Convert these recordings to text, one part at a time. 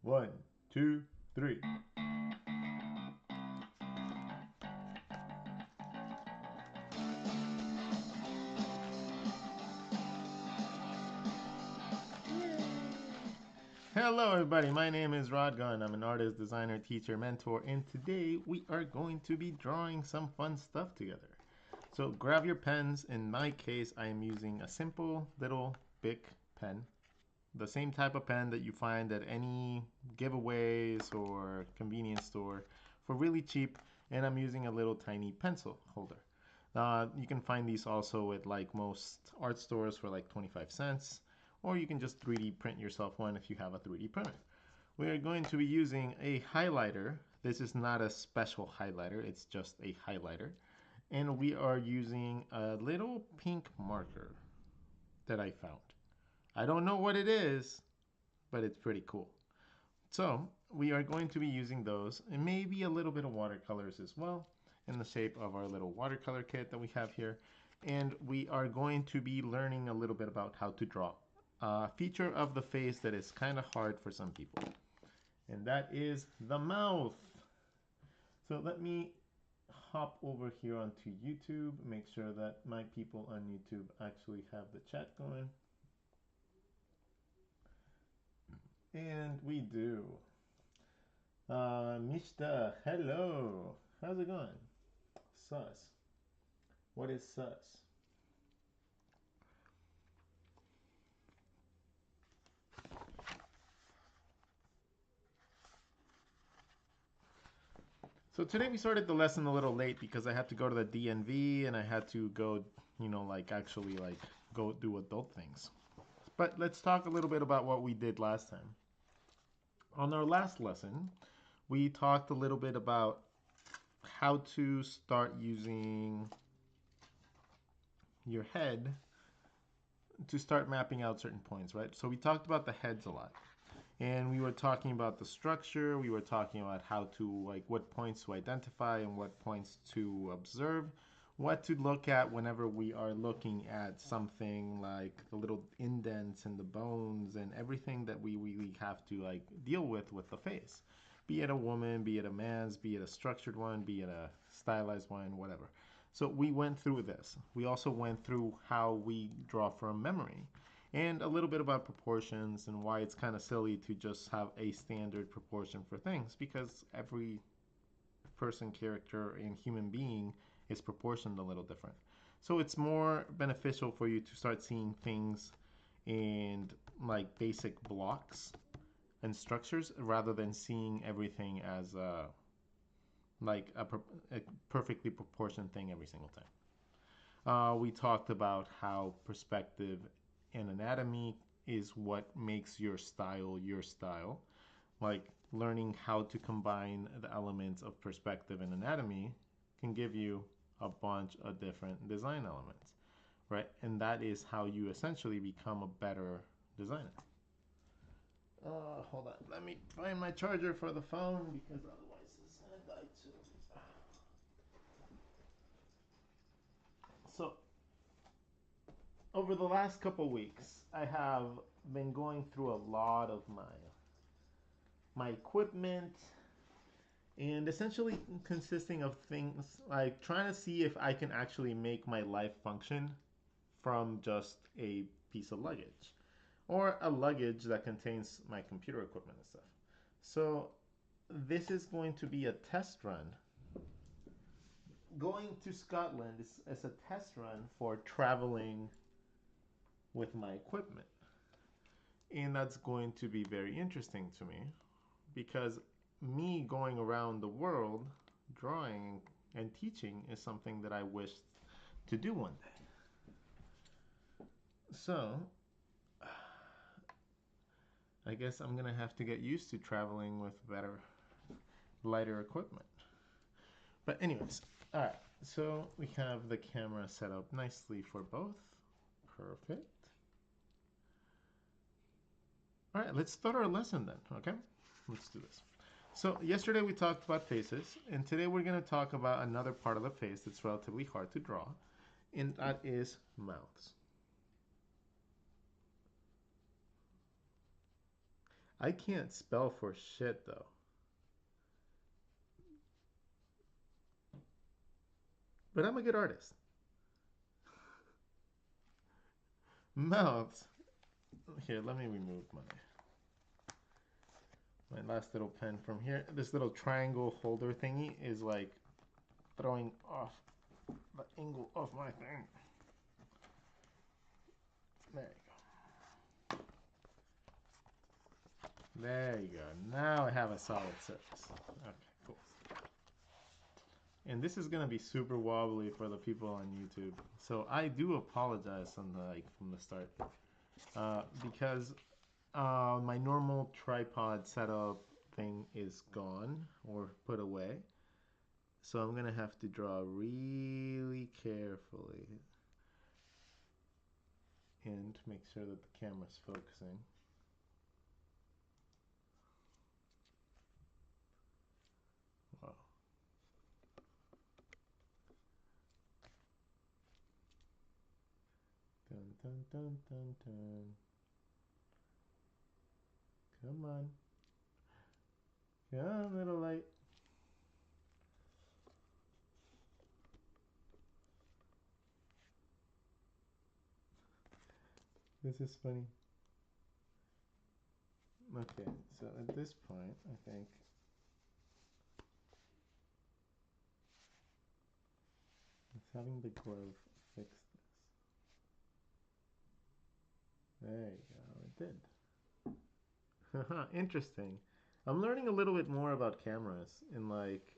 One, two, three. Hello, everybody. My name is Rodgon. I'm an artist, designer, teacher, mentor, and today we are going to be drawing some fun stuff together. So grab your pens. In my case, I am using a simple little Bic pen, the same type of pen that you find at any giveaways or convenience store for really cheap, and I'm using a little tiny pencil holder. You can find these also at like most art stores for like 25 cents, or you can just 3D print yourself one if you have a 3D printer. We are going to be using a highlighter. This is not a special highlighter, it's just a highlighter. And we are using a little pink marker that I found. I don't know what it is, but it's pretty cool. So we are going to be using those and maybe a little bit of watercolors as well in the shape of our little watercolor kit that we have here. And we are going to be learning a little bit about how to draw a feature of the face that is kind of hard for some people. And that is the mouth. So let me hop over here onto YouTube, make sure that my people on YouTube actually have the chat going. And we do. Mishta, hello. How's it going? Sus. What is sus? So today we started the lesson a little late because I had to go to the DNV and I had to go, like actually like go do adult things. But let's talk a little bit about what we did last time. On our last lesson, we talked a little bit about how to start using your head to start mapping out certain points, right? So we talked about the heads a lot. And we were talking about the structure, we were talking about how to, like, what points to identify and what points to observe, what to look at whenever we are looking at something like the little indents and the bones and everything that we really have to, like, deal with the face. Be it a woman, be it a man's, be it a structured one, be it a stylized one, whatever. So we went through this. We also went through how we draw from memory and a little bit about proportions and why it's kind of silly to just have a standard proportion for things because every person, character, and human being is proportioned a little different. So it's more beneficial for you to start seeing things in like basic blocks and structures rather than seeing everything as a perfectly proportioned thing every single time. We talked about how perspective and anatomy is what makes your style your style. Like learning how to combine the elements of perspective and anatomy can give you a bunch of different design elements, right? And that is how you essentially become a better designer. Hold on. Let me find my charger for the phone because otherwise it's gonna die too. So over the last couple weeks, I have been going through a lot of my equipment and essentially consisting of things like trying to see if I can actually make my life function from just a piece of luggage or a luggage that contains my computer equipment and stuff. So this is going to be a test run. Going to Scotland is a test run for traveling with my equipment. And that's going to be very interesting to me because me going around the world drawing and teaching is something that I wish to do one day. So, I guess I'm gonna have to get used to traveling with better, lighter equipment. But anyways, alright, so we have the camera set up nicely for both. Perfect. Alright, let's start our lesson then, okay? Let's do this. So yesterday we talked about faces, and today we're going to talk about another part of the face that's relatively hard to draw, and that is mouths. I can't spell for shit though. But I'm a good artist. Mouths. Here, let me remove my last little pen from here. This little triangle holder thingy is like throwing off the angle of my thing. There you go. There you go. Now I have a solid surface. Okay, cool. And this is gonna be super wobbly for the people on YouTube. So I do apologize from the start. Because my normal tripod setup thing is gone or put away. So I'm gonna have to draw really carefully and make sure that the camera's focusing. Wow. Dun dun dun dun dun. Come on. Come on, little light. This is funny. Okay, so at this point, I think it's having the glove fix this. There you go, it did. Interesting. I'm learning a little bit more about cameras and like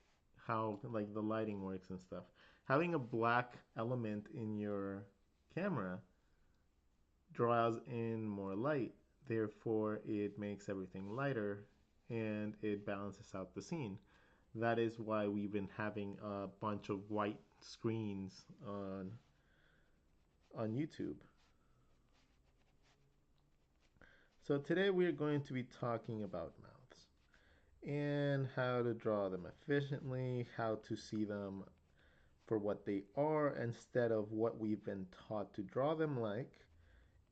how like the lighting works and stuff. Having a black element in your camera draws in more light, therefore it makes everything lighter and it balances out the scene. That is why we've been having a bunch of white screens on YouTube. So today we're going to be talking about mouths and how to draw them efficiently, how to see them for what they are instead of what we've been taught to draw them like,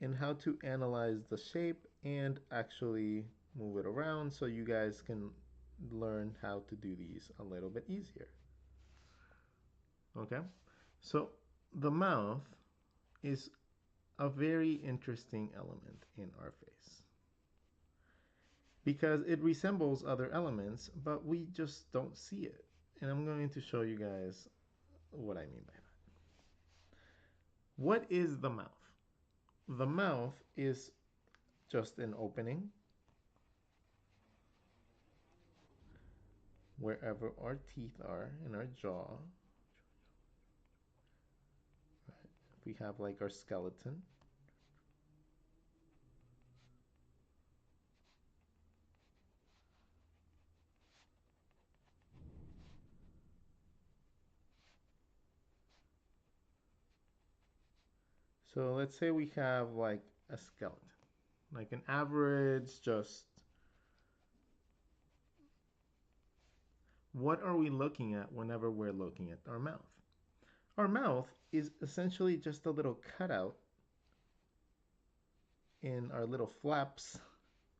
and how to analyze the shape and actually move it around so you guys can learn how to do these a little bit easier. Okay, so the mouth is a very interesting element in our face because it resembles other elements, but we just don't see it. And I'm going to show you guys what I mean by that. What is the mouth? The mouth is just an opening wherever our teeth are in our jaw. Right. We have like our skeleton. So let's say we have like a skeleton, like an average, just what are we looking at whenever we're looking at our mouth? Our mouth is essentially just a little cutout in our little flaps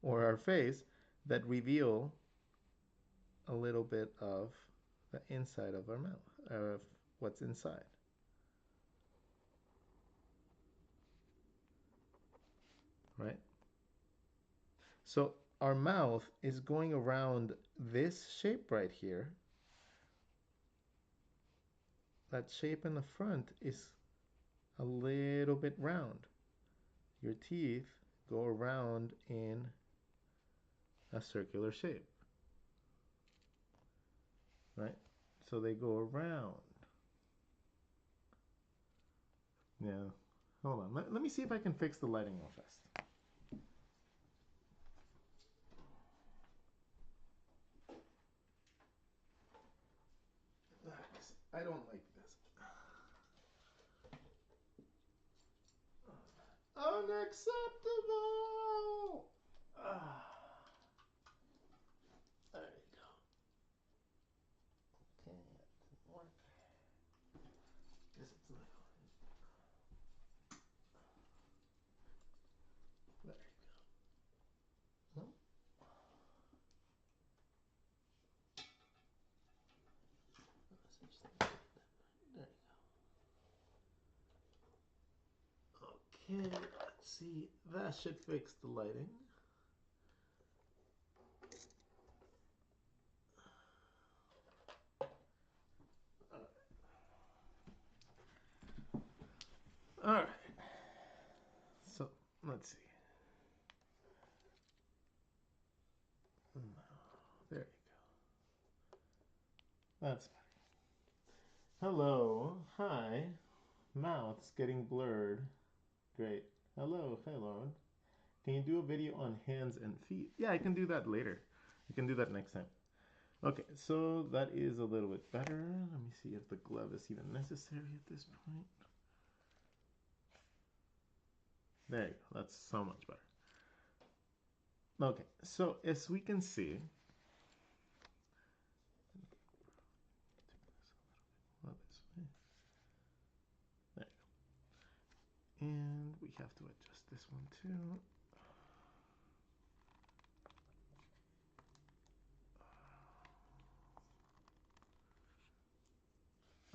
or our face that reveal a little bit of the inside of our mouth, of what's inside. Right? So our mouth is going around this shape right here. That shape in the front is a little bit round. Your teeth go around in a circular shape. Right? So they go around. Yeah. Hold on. Let me see if I can fix the lighting real fast. I don't like this. Unacceptable! There you go. Okay, that didn't work. Guess it's not going. There you go. Nope. Okay, let's see. That should fix the lighting. All right. So let's see. There you go. That's better. Hello. Hi. Mouth's getting blurred. Great. Hello. Hello. Can you do a video on hands and feet? Yeah, I can do that later. I can do that next time. Okay, so that is a little bit better. Let me see if the glove is even necessary at this point. There you go. That's so much better. Okay, so as we can see, there you go. And we have to adjust this one too.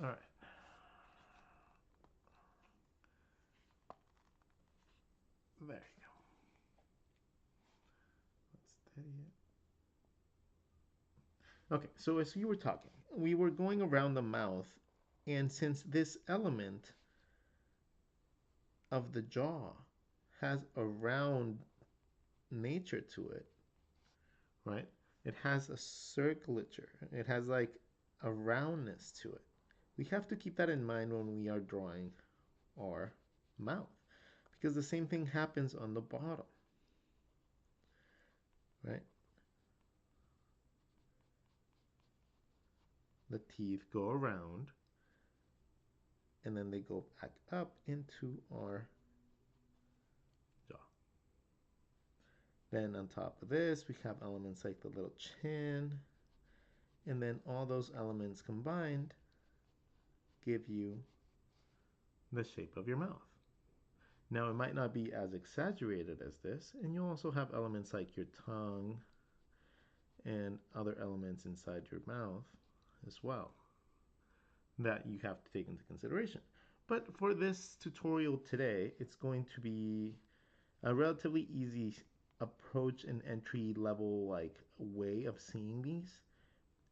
All right. There you go. Let's steady it. Okay, so as you were talking, we were going around the mouth, and since this element of the jaw has a round nature to it, right? It has a circulature. It has like a roundness to it. We have to keep that in mind when we are drawing our mouth, because the same thing happens on the bottom, right? The teeth go around and then they go back up into our jaw. Then on top of this, we have elements like the little chin, and then all those elements combined give you the shape of your mouth. Now, it might not be as exaggerated as this, and you also have elements like your tongue and other elements inside your mouth as well that you have to take into consideration. But for this tutorial today, it's going to be a relatively easy approach and entry level like way of seeing these,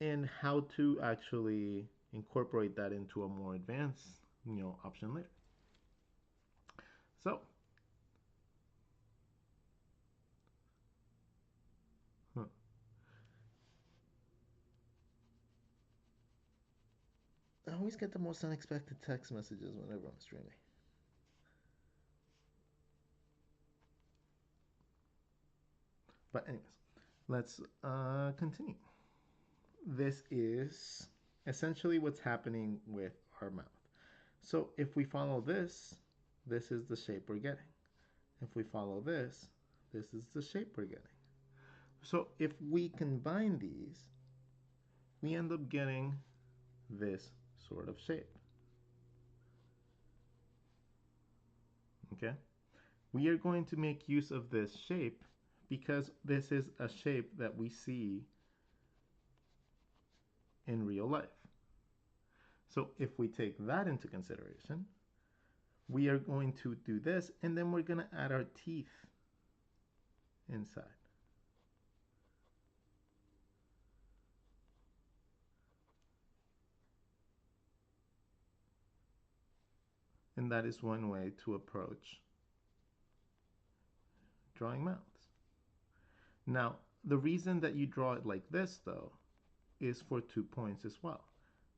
and how to actually incorporate that into a more advanced, option later. So, I always get the most unexpected text messages whenever I'm streaming. But anyways, let's continue. This is essentially what's happening with our mouth. So if we follow this, this is the shape we're getting. If we follow this, this is the shape we're getting. So if we combine these, we end up getting this sort of shape. Okay? We are going to make use of this shape because this is a shape that we see in real life. So if we take that into consideration, we are going to do this, and then we're going to add our teeth inside. And that is one way to approach drawing mouths. Now, the reason that you draw it like this, though, is for 2 points as well.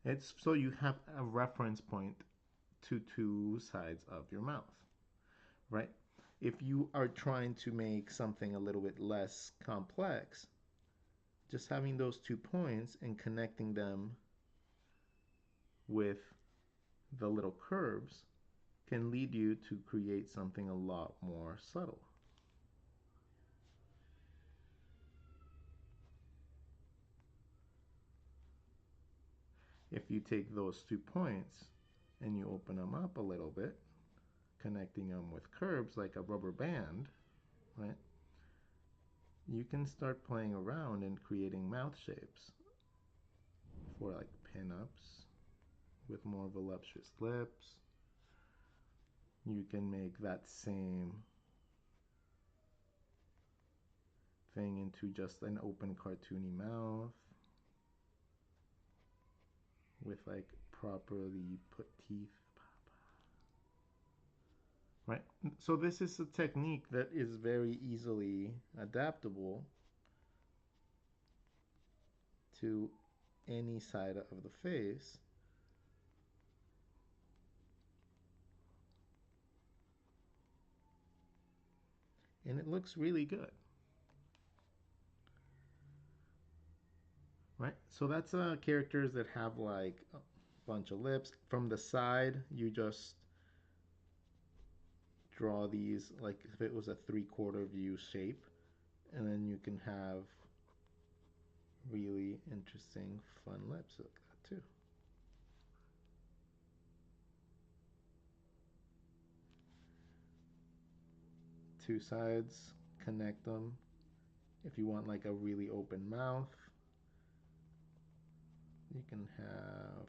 It's so you have a reference point to two sides of your mouth, right? If you are trying to make something a little bit less complex, just having those 2 points and connecting them with the little curves can lead you to create something a lot more subtle. If you take those 2 points and you open them up a little bit, connecting them with curves like a rubber band, right? You can start playing around and creating mouth shapes for like pin-ups with more voluptuous lips, you can make that same thing into just an open cartoony mouth with like properly put teeth. Right? So this is a technique that is very easily adaptable to any side of the face. And it looks really good. Right? So that's characters that have like a bunch of lips. From the side, you just draw these like if it was a 3/4 view shape, and then you can have really interesting, fun lips like that too. Two sides, connect them. If you want like a really open mouth, you can have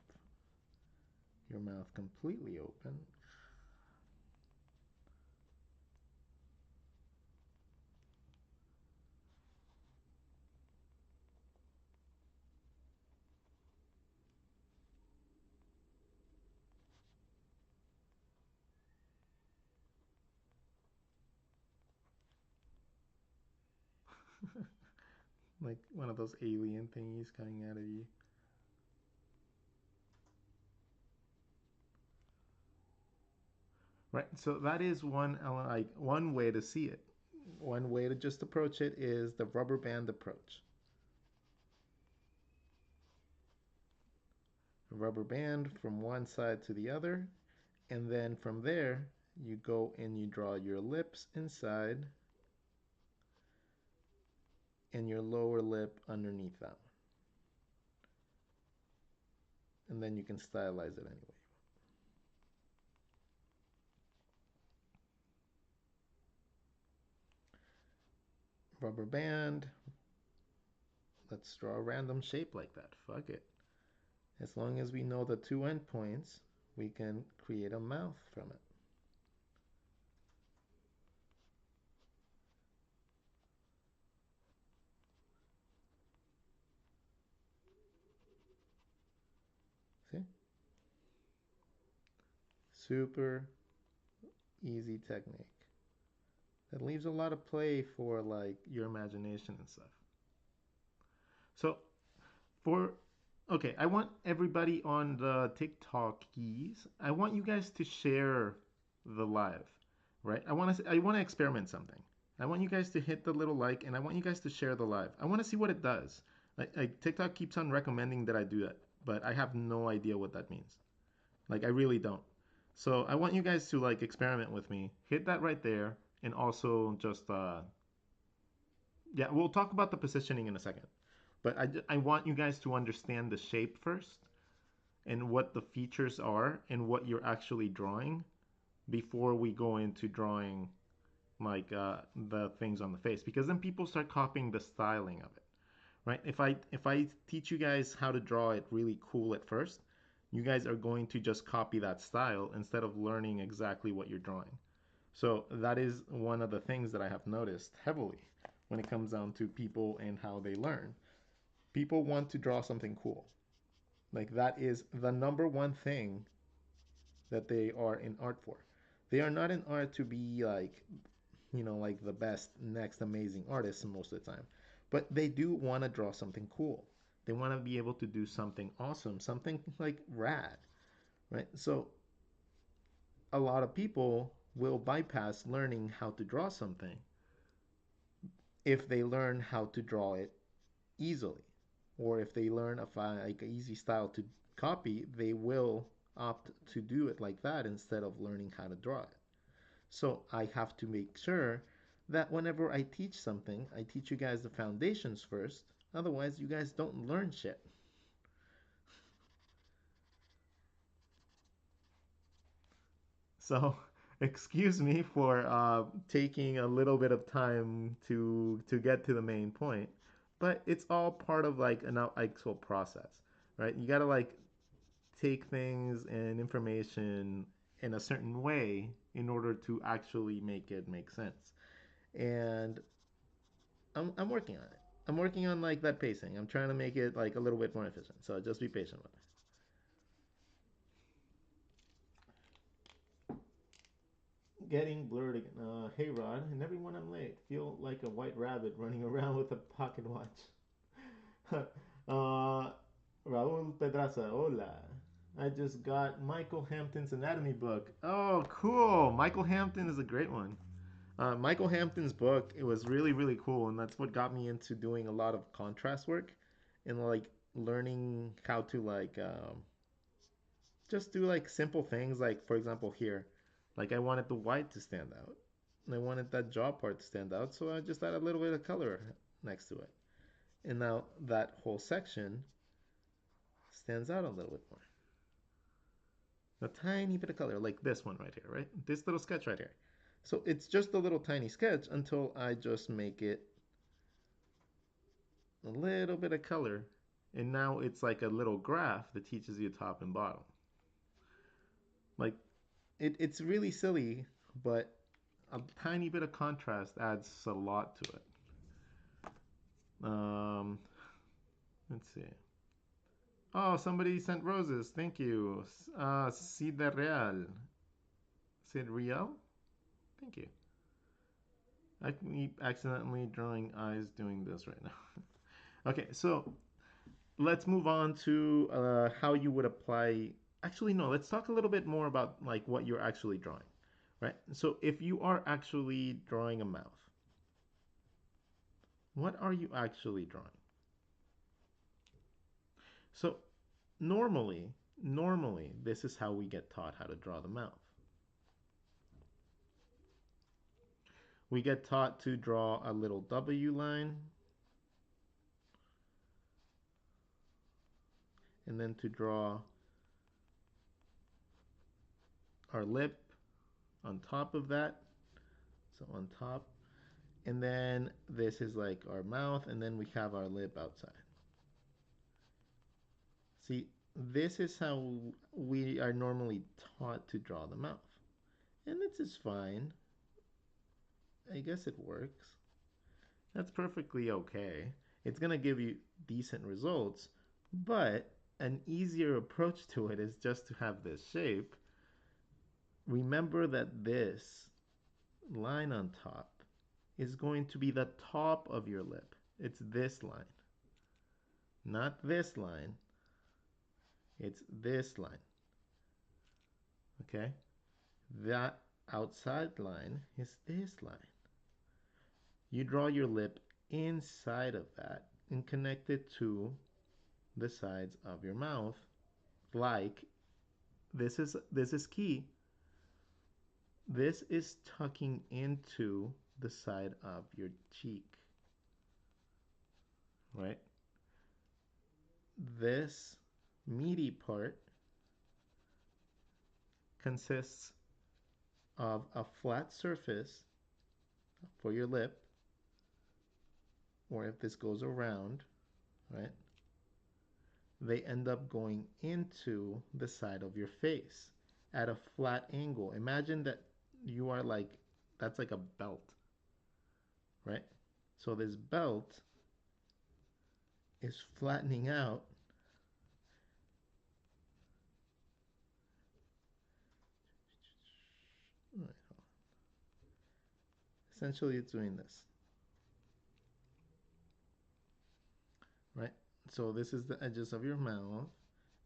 your mouth completely open. Like one of those alien thingies coming out of you. Right, so that is one way to see it. One way to just approach it is the rubber band approach. A rubber band from one side to the other, and then from there you go and you draw your lips inside and your lower lip underneath that one. And then you can stylize it anyway. Rubber band. Let's draw a random shape like that. Fuck it. As long as we know the two endpoints, we can create a mouth from it. See? Super easy technique. That leaves a lot of play for like your imagination and stuff. So for okay, I want everybody on the TikTok keys. I want you guys to share the live, right? I want to experiment something. I want you guys to hit the little like, and I want you guys to share the live. I want to see what it does. Like TikTok keeps on recommending that I do that, but I have no idea what that means. Like I really don't. So I want you guys to like experiment with me. Hit that right there, and also just yeah, we'll talk about the positioning in a second. But I want you guys to understand the shape first and what the features are and what you're actually drawing before we go into drawing like the things on the face, because then people start copying the styling of it, right? If I teach you guys how to draw it really cool at first, you guys are going to just copy that style instead of learning exactly what you're drawing. So that is one of the things that I have noticed heavily when it comes down to people and how they learn. People want to draw something cool. Like that is the number one thing that they are in art for. They are not in art to be like, like the best next amazing artist most of the time. But they do want to draw something cool. They want to be able to do something awesome, something like rad, right? So a lot of people will bypass learning how to draw something if they learn how to draw it easily, or if they learn like an easy style to copy, they will opt to do it like that instead of learning how to draw it. So I have to make sure that whenever I teach something, I teach you guys the foundations first. Otherwise, you guys don't learn shit. So, excuse me for taking a little bit of time to get to the main point, but it's all part of like an actual process, right? You gotta like take things and information in a certain way in order to actually make it make sense. And I'm working on it. I'm working on like that pacing. I'm trying to make it like a little bit more efficient. So just be patient with me. Getting blurred again. Hey Rod, and everyone I'm late. Feel like a white rabbit running around with a pocket watch. uh, Raul Pedraza, hola. I just got Michael Hampton's anatomy book. Oh, cool. Michael Hampton is a great one. Michael Hampton's book, it was really, really cool. And that's what got me into doing a lot of contrast work and like learning how to like just do like simple things. Like, for example, here, like I wanted the white to stand out. And I wanted that jaw part to stand out. So I just add a little bit of color next to it. And now that whole section stands out a little bit more. A tiny bit of color, like this one right here, right? This little sketch right here. So it's just a little tiny sketch until I just make it a little bit of color. And now it's like a little graph that teaches you top and bottom. Like, it's really silly, but a tiny bit of contrast adds a lot to it. Um, let's see. Oh, somebody sent roses. Thank you. Cida Real. Cid Real? Thank you. I keep accidentally drawing eyes doing this right now. Okay, so let's move on to how you would apply. Actually, no, let's talk a little bit more about like what you're actually drawing, right? So if you are actually drawing a mouth, what are you actually drawing? So normally, this is how we get taught how to draw the mouth. We get taught to draw a little W line and then to draw our lip on top of that. So on top. And then this is like our mouth, and then we have our lip outside. See, this is how we are normally taught to draw the mouth. And this is fine. I guess it works. That's perfectly okay. It's going to give you decent results, but an easier approach to it is just to have this shape. Remember that this line on top is going to be the top of your lip. It's this line, not this line. It's this line. Okay? That outside line is this line. You draw your lip inside of that and connect it to the sides of your mouth. Like this is key. This is tucking into the side of your cheek. Right? This meaty part consists of a flat surface for your lip, or if this goes around, right, they end up going into the side of your face at a flat angle. Imagine that you are like, that's like a belt, right? So this belt is flattening out. Essentially, it's doing this, right? So this is the edges of your mouth,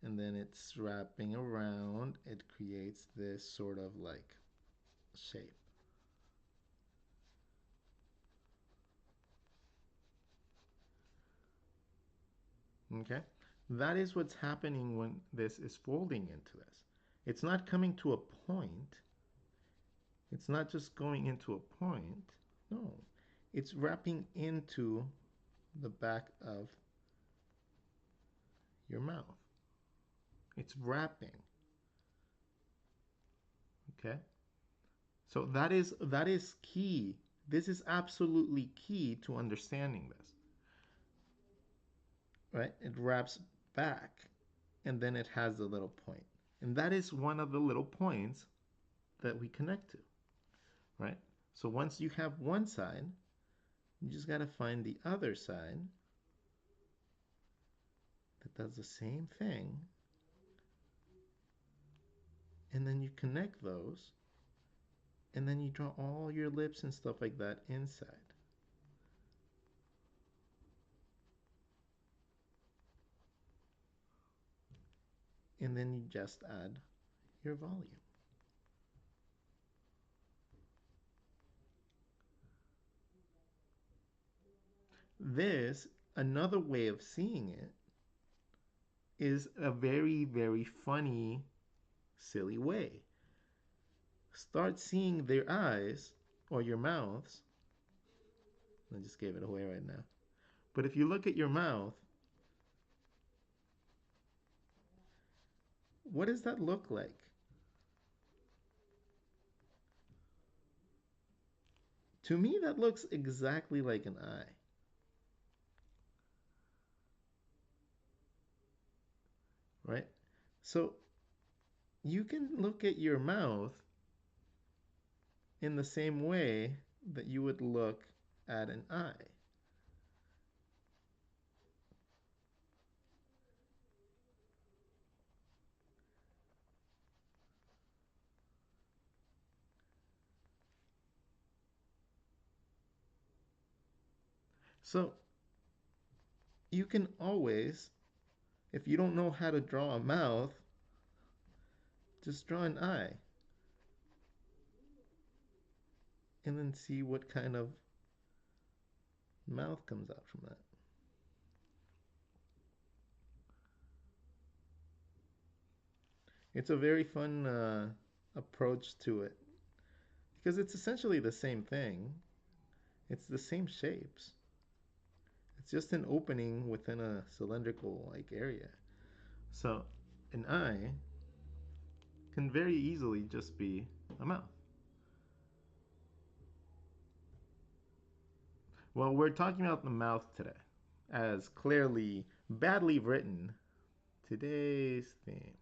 and then it's wrapping around. It creates this sort of like shape. Okay? That is what's happening when this is folding into this. It's not coming to a point. It's not just going into a point. No. It's wrapping into the back of your mouth. It's wrapping. Okay? So that is key. This is absolutely key to understanding this. Right? It wraps back and then it has a little point. And that is one of the little points that we connect to, right? So once you have one side, you just got to find the other side that does the same thing, and then you connect those, and then you draw all your lips and stuff like that inside. And then you just add your volume. This, another way of seeing it, is a very, very funny, silly way. Start seeing their eyes or your mouths. I just gave it away right now. But if you look at your mouth, what does that look like? To me, that looks exactly like an eye. Right? So you can look at your mouth in the same way that you would look at an eye. So you can always, if you don't know how to draw a mouth, just draw an eye and then see what kind of mouth comes out from that. It's a very fun approach to it because it's essentially the same thing. It's the same shapes. It's just an opening within a cylindrical like area. So an eye can very easily just be a mouth. Well, we're talking about the mouth today, as clearly badly written today's theme.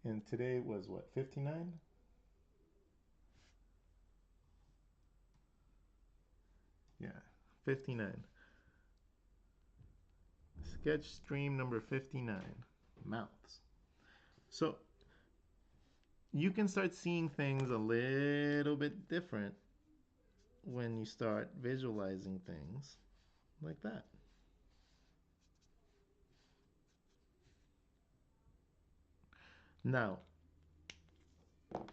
And today was what, 59? Yeah, 59. Sketch stream number 59, mouths. So you can start seeing things a little bit different when you start visualizing things like that. Now,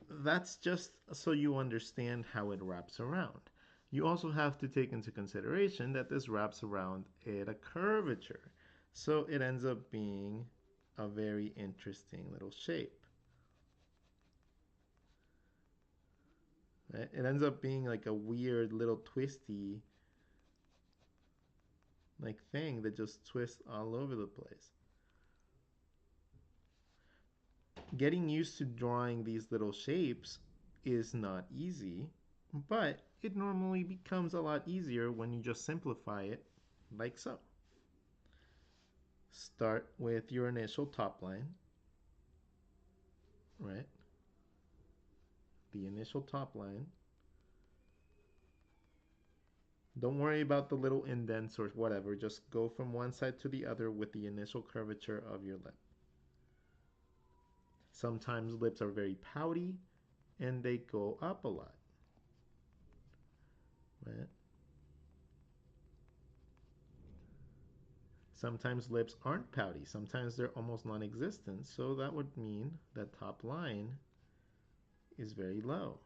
that's just so you understand how it wraps around. You also have to take into consideration that this wraps around at a curvature. So it ends up being a very interesting little shape. Right? It ends up being like a weird little twisty like thing that just twists all over the place. Getting used to drawing these little shapes is not easy, but it normally becomes a lot easier when you just simplify it like so. Start with your initial top line, right? The initial top line. Don't worry about the little indents or whatever. Just go from one side to the other with the initial curvature of your lip. Sometimes lips are very pouty and they go up a lot, right? Sometimes lips aren't pouty. Sometimes they're almost non-existent. So that would mean that top line is very low.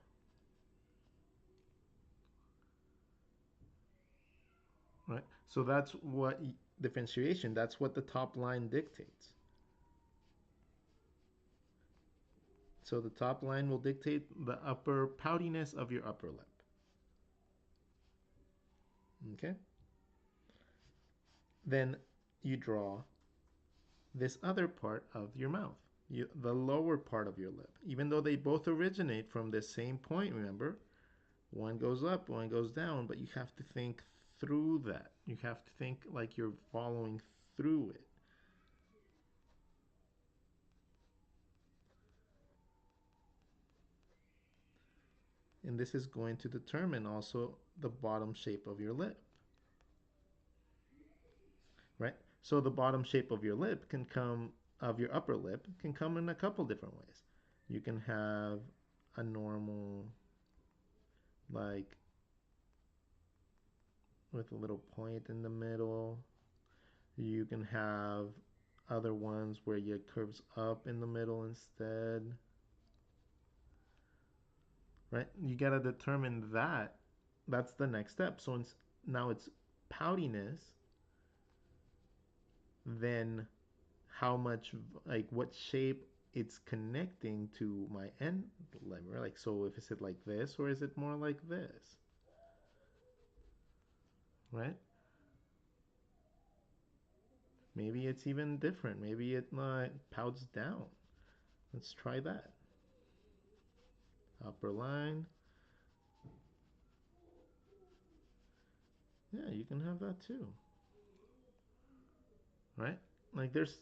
Right? So that's what differentiation, that's what the top line dictates. So the top line will dictate the upper poutiness of your upper lip. Okay? Then you draw this other part of your mouth, the lower part of your lip. Even though they both originate from the same point, remember? One goes up, one goes down, but you have to think through that. You have to think like you're following through it. And this is going to determine also the bottom shape of your lip, right? So the bottom shape of your lip can come, of your upper lip, can come in a couple different ways. You can have a normal, like with a little point in the middle. You can have other ones where it curves up in the middle instead, right? You got to determine that. That's the next step. So now it's poutiness, then how much, like what shape it's connecting to my end limber. Like, so if is it like this or is it more like this, right? Maybe it's even different. Maybe it pouts down. Let's try that. Upper line. Yeah, you can have that too, right? Like there's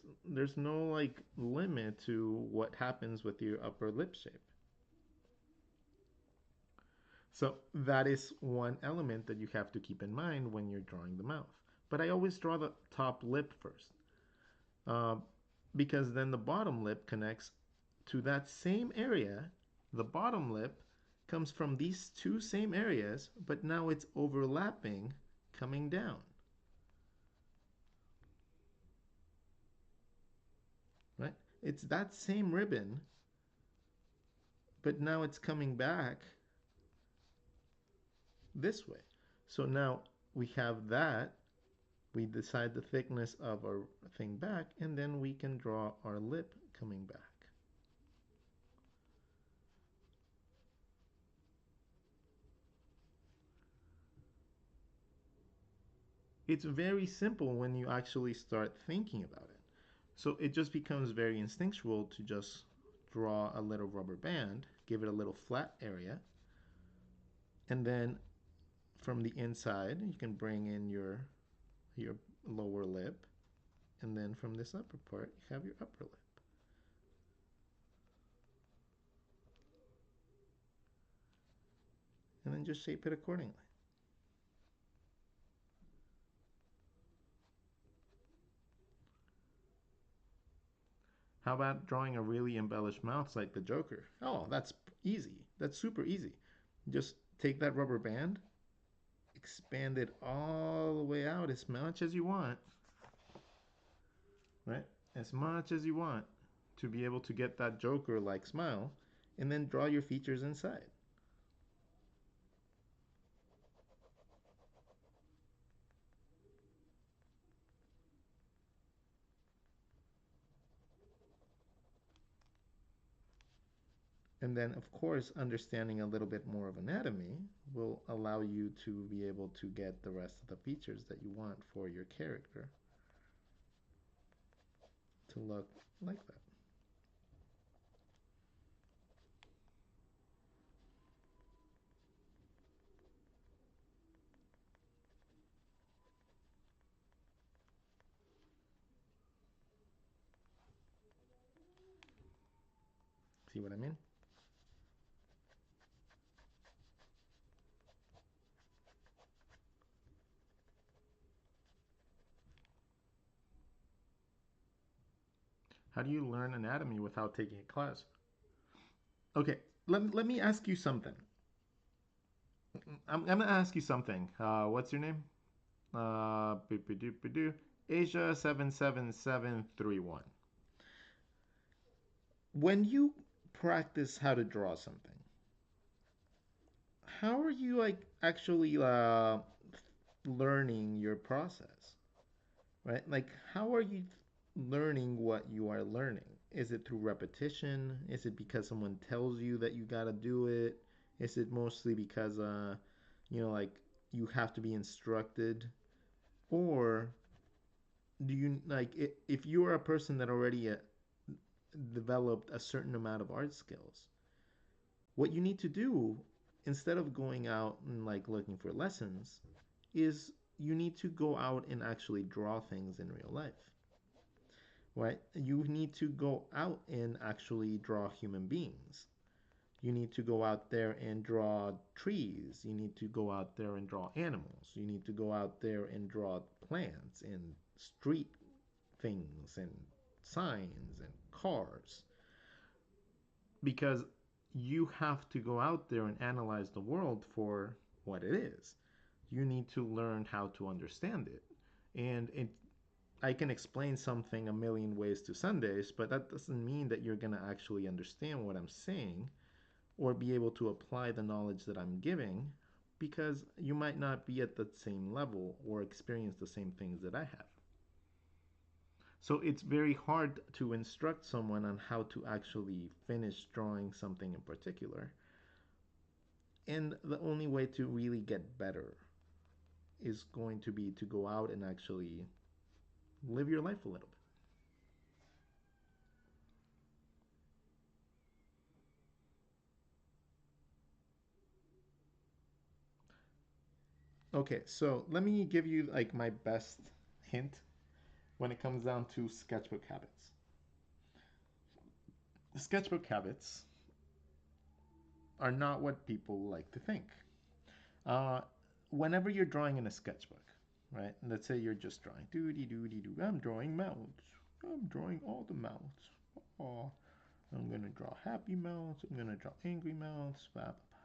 no like limit to what happens with your upper lip shape. So that is one element that you have to keep in mind when you're drawing the mouth. But I always draw the top lip first, uh, because then the bottom lip connects to that same area. The bottom lip comes from these two same areas, but now it's overlapping, coming down. Right? It's that same ribbon, but now it's coming back this way. So now we have that. We decide the thickness of our thing back, and then we can draw our lip coming back. It's very simple when you actually start thinking about it. So it just becomes very instinctual to just draw a little rubber band, give it a little flat area, and then from the inside you can bring in your lower lip, and then from this upper part you have your upper lip. And then just shape it accordingly. How about drawing a really embellished mouth like the Joker? Oh, that's easy. That's super easy. Just take that rubber band, expand it all the way out as much as you want, right? As much as you want to be able to get that Joker-like smile, and then draw your features inside. And then, of course, understanding a little bit more of anatomy will allow you to be able to get the rest of the features that you want for your character to look like that. See what I mean? How do you learn anatomy without taking a class? Okay, let me ask you something. I'm gonna ask you something. What's your name? Asia77731. When you practice how to draw something, how are you like actually learning your process, right? Like, how are you learning what you are learning? Is it through repetition? Is it because someone tells you that you gotta do it? Is it mostly because, like you have to be instructed? Or do you like if you're a person that already developed a certain amount of art skills, what you need to do instead of going out and like looking for lessons is you need to go out and actually draw things in real life, right? You need to go out and actually draw human beings. You need to go out there and draw trees. You need to go out there and draw animals. You need to go out there and draw plants and street things and signs and cars. Because you have to go out there and analyze the world for what it is. You need to learn how to understand it. And I can explain something a million ways to Sundays, but that doesn't mean that you're going to actually understand what I'm saying or be able to apply the knowledge that I'm giving because you might not be at the same level or experience the same things that I have. So it's very hard to instruct someone on how to actually finish drawing something in particular. And the only way to really get better is going to be to go out and actually live your life a little bit. Okay, so let me give you like my best hint when it comes down to sketchbook habits. The sketchbook habits are not what people like to think. Uh, Whenever you're drawing in a sketchbook, right? Let's say you're just drawing, doody doody doo. I'm drawing mounts. I'm drawing all the mounts. Oh, I'm gonna draw happy mounts. I'm gonna draw angry mounts. Blah, blah, blah, blah.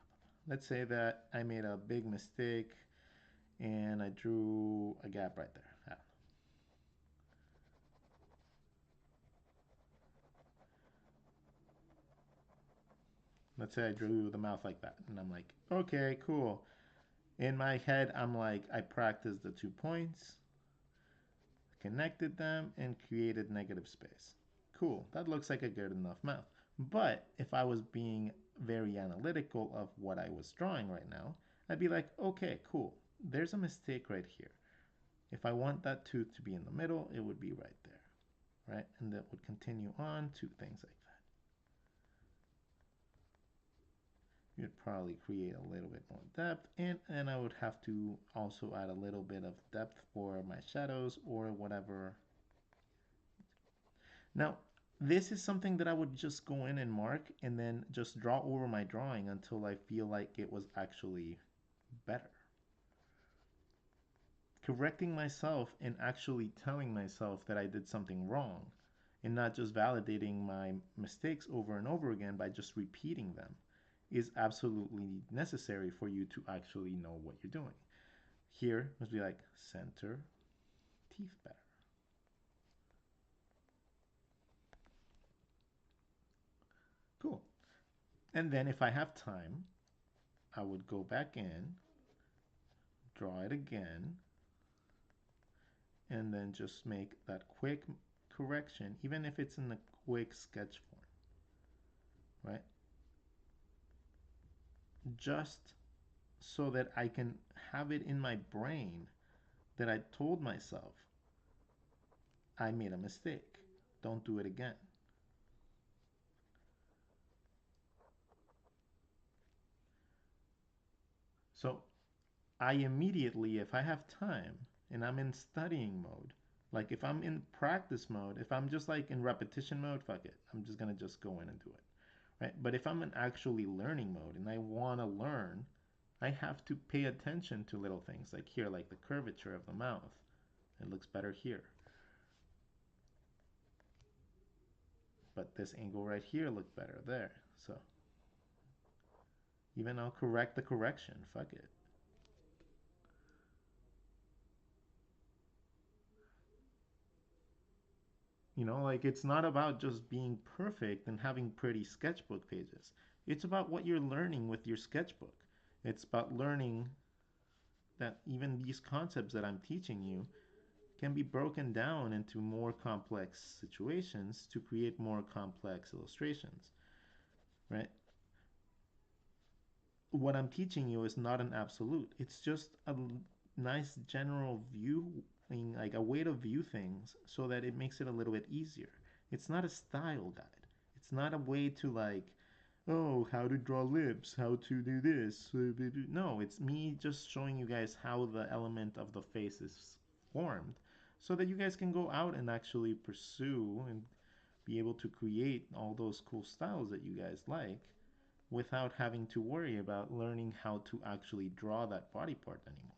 Let's say that I made a big mistake and I drew a gap right there. Let's say I drew the mouth like that, and I'm like, okay, cool. In my head, I'm like, I practiced the 2 points, connected them, and created negative space. Cool, that looks like a good enough mouth. But if I was being very analytical of what I was drawing right now, I'd be like, okay, cool, there's a mistake right here. If I want that tooth to be in the middle, it would be right there, right? And that would continue on to things like that. You'd probably create a little bit more depth, and I would have to also add a little bit of depth for my shadows or whatever. Now, this is something that I would just go in and mark and then just draw over my drawing until I feel like it was actually better. Correcting myself and actually telling myself that I did something wrong and not just validating my mistakes over and over again by just repeating them is absolutely necessary for you to actually know what you're doing. Here must be like center teeth better. Cool. And then if I have time, I would go back in, draw it again, and then just make that quick correction, even if it's in a quick sketch form, right? Just so that I can have it in my brain that I told myself I made a mistake. Don't do it again. So I immediately, if I have time and I'm in studying mode, like if I'm in practice mode, if I'm just like in repetition mode, fuck it. I'm just gonna just go in and do it. Right? But if I'm in actually learning mode and I wanna learn, I have to pay attention to little things like here, like the curvature of the mouth. It looks better here. But this angle right here looked better there. So even I'll correct the correction. Fuck it. You know, like it's not about just being perfect and having pretty sketchbook pages. It's about what you're learning with your sketchbook. It's about learning that even these concepts that I'm teaching you can be broken down into more complex situations to create more complex illustrations, right? What I'm teaching you is not an absolute. It's just a nice general view, like a way to view things so that it makes it a little bit easier. It's not a style guide. It's not a way to like, oh, how to draw lips, how to do this. No, it's me just showing you guys how the element of the face is formed so that you guys can go out and actually pursue and be able to create all those cool styles that you guys like without having to worry about learning how to actually draw that body part anymore.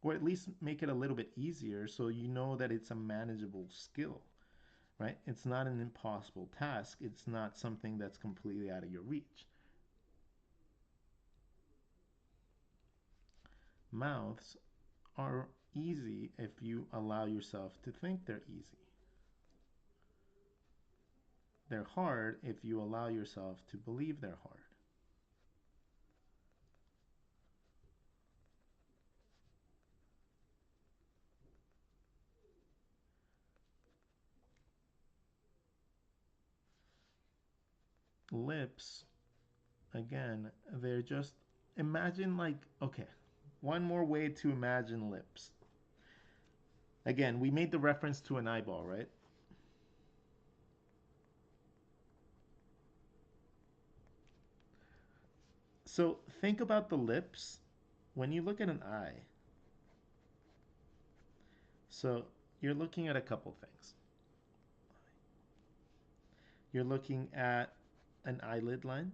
Or at least make it a little bit easier so you know that it's a manageable skill, right? It's not an impossible task. It's not something that's completely out of your reach. Mouths are easy if you allow yourself to think they're easy. They're hard if you allow yourself to believe they're hard. Lips, again, they're just, imagine like, okay, one more way to imagine lips. Again, we made the reference to an eyeball, right? So think about the lips when you look at an eye. So you're looking at a couple things. You're looking at an eyelid line.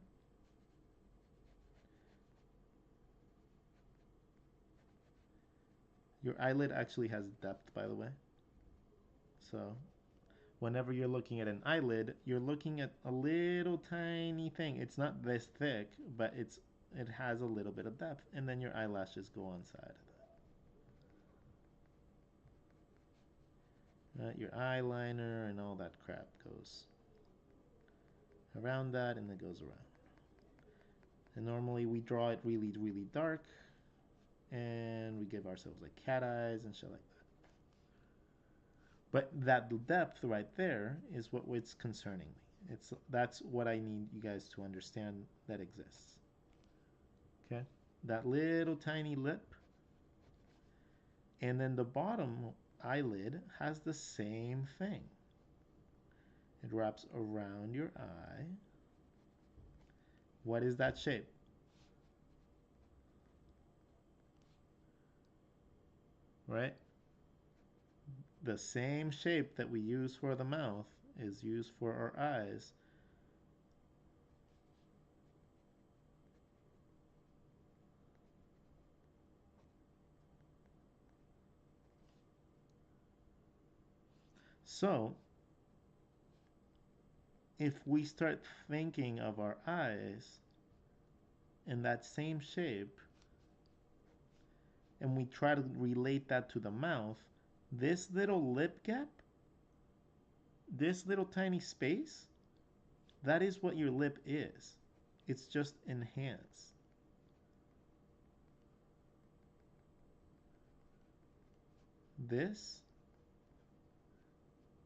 Your eyelid actually has depth, by the way. So whenever you're looking at an eyelid, you're looking at a little tiny thing. It's not this thick, but it has a little bit of depth, and then your eyelashes go on side of that. Your eyeliner and all that crap goes around that, and it goes around. And normally we draw it really, really dark, and we give ourselves like cat eyes and shit like that. But that depth right there is what's concerning me. That's what I need you guys to understand that exists. Okay, that little tiny lip, and then the bottom eyelid has the same thing. It wraps around your eye. What is that shape? Right? The same shape that we use for the mouth is used for our eyes. So, if we start thinking of our eyes in that same shape, and we try to relate that to the mouth, this little lip gap, this little tiny space, that is what your lip is. It's just enhanced. This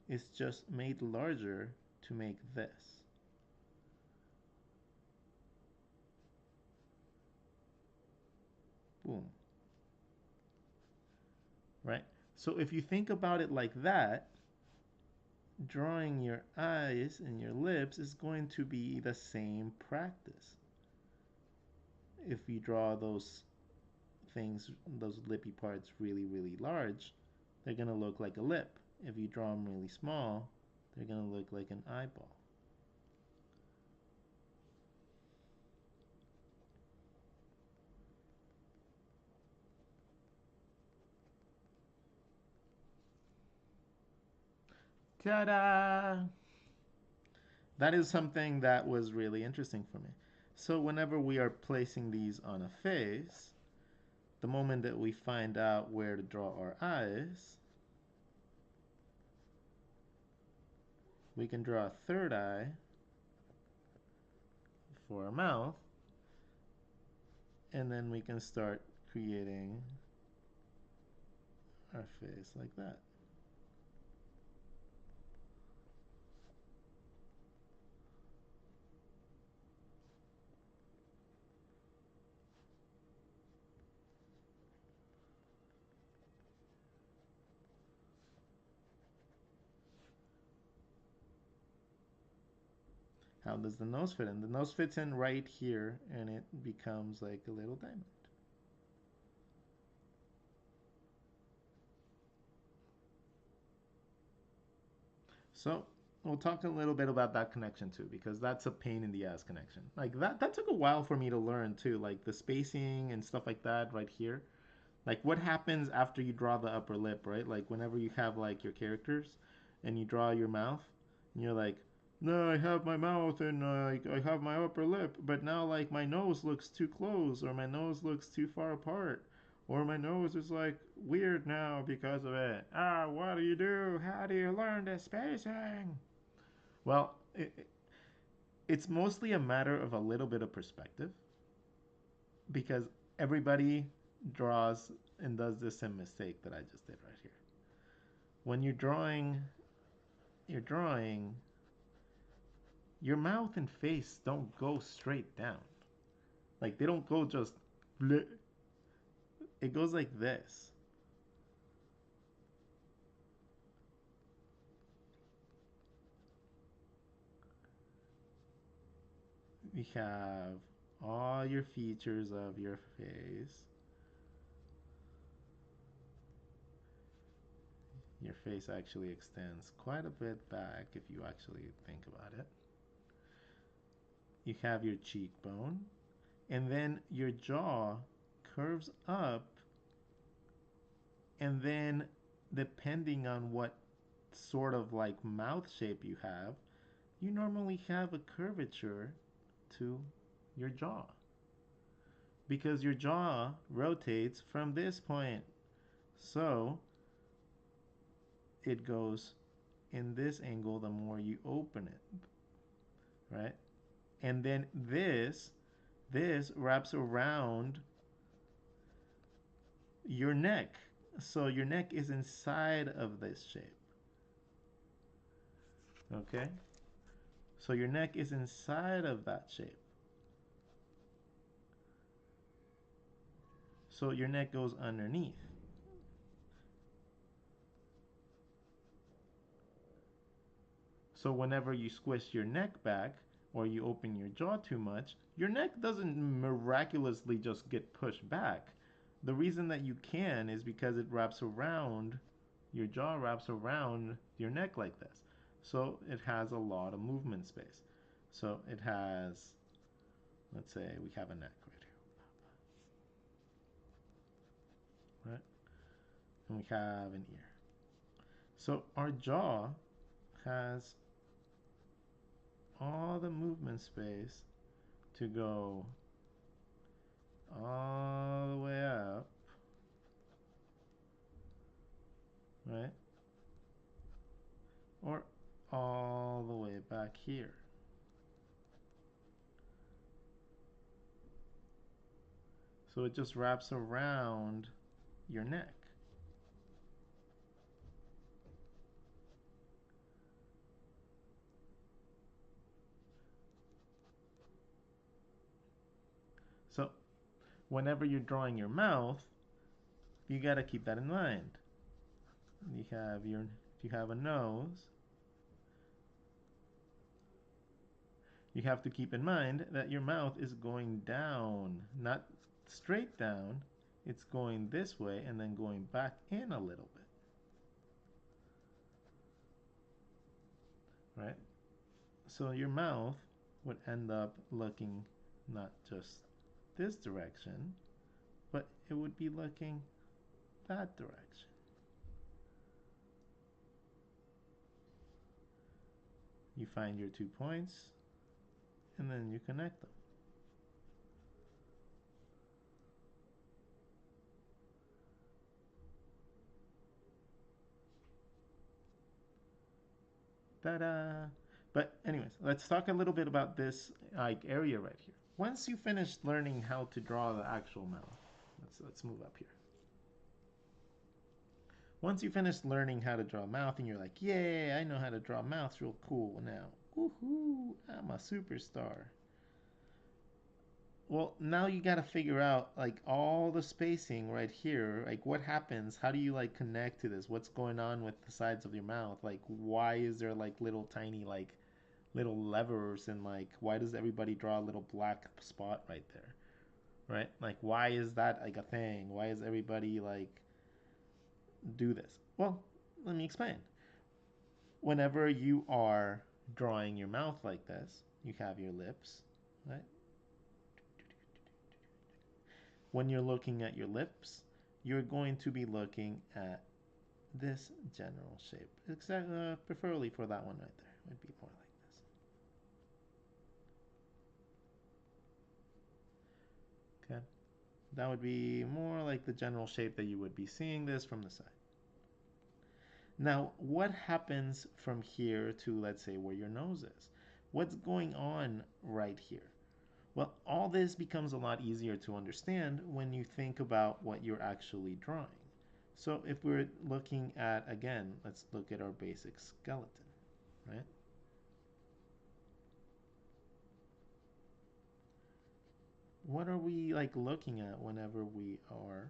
is just made larger to make this. Boom. Right? So if you think about it like that, drawing your eyes and your lips is going to be the same practice. If you draw those things, those lippy parts really, really large, they're going to look like a lip. If you draw them really small, they're going to look like an eyeball. Ta-da! That is something that was really interesting for me. So whenever we are placing these on a face, the moment that we find out where to draw our eyes, we can draw a third eye for our mouth, and then we can start creating our face like that. How does the nose fit in? The nose fits in right here, and it becomes like a little diamond. So we'll talk a little bit about that connection too, because that's a pain in the ass connection. Like that took a while for me to learn too, like the spacing and stuff like that right here. Like what happens after you draw the upper lip, right? Like whenever you have like your characters and you draw your mouth, and you're like, no, I have my mouth and I have my upper lip, but now like my nose looks too close or my nose looks too far apart. Or my nose is like weird now because of it. Ah, what do you do? How do you learn the spacing? Well, it's mostly a matter of a little bit of perspective because everybody draws and does the same mistake that I just did right here. When you're drawing, your mouth and face don't go straight down. Like they don't go just bleh. It goes like this. You have all your features of your face. Your face actually extends quite a bit back if you actually think about it. You have your cheekbone, and then your jaw curves up, and then depending on what sort of like mouth shape you have, you normally have a curvature to your jaw because your jaw rotates from this point. So it goes in this angle the more you open it, right? And then this wraps around your neck. So your neck is inside of this shape. Okay? So your neck is inside of that shape. So your neck goes underneath. So whenever you squish your neck back or you open your jaw too much, your neck doesn't miraculously just get pushed back. The reason that you can is because it wraps around, your jaw wraps around your neck like this. So it has a lot of movement space. So it has, let's say we have a neck right here, right? And we have an ear. So our jaw has all the movement space to go all the way up, right? Or all the way back here. So it just wraps around your neck. So whenever you're drawing your mouth, you got to keep that in mind. If you have a nose, you have to keep in mind that your mouth is going down, not straight down. It's going this way and then going back in a little bit. Right? So your mouth would end up looking not just this direction, but it would be looking that direction. You find your 2 points and then you connect them. Ta-da! But anyways, let's talk a little bit about this like area right here. Once you finish learning how to draw the actual mouth, let's move up here. Once you finish learning how to draw a mouth and you're like, yay, I know how to draw mouths real cool now. Woohoo, I'm a superstar. Well, now you got to figure out like all the spacing right here. Like what happens? How do you like connect to this? What's going on with the sides of your mouth? Like why is there like little tiny like little levers and like why does everybody draw a little black spot right there? Right? Like why is that like a thing? Why is everybody like do this? Well, let me explain. whenever you are drawing your mouth like this, you have your lips, right? When you're looking at your lips, you're going to be looking at this general shape. Preferably for that one right there. It would be more like this. Okay. That would be more like the general shape that you would be seeing this from the side. Now, what happens from here to, let's say, where your nose is? What's going on right here? Well, all this becomes a lot easier to understand when you think about what you're actually drawing. So if we're looking at, again, let's look at our basic skeleton, right? What are we like looking at whenever we are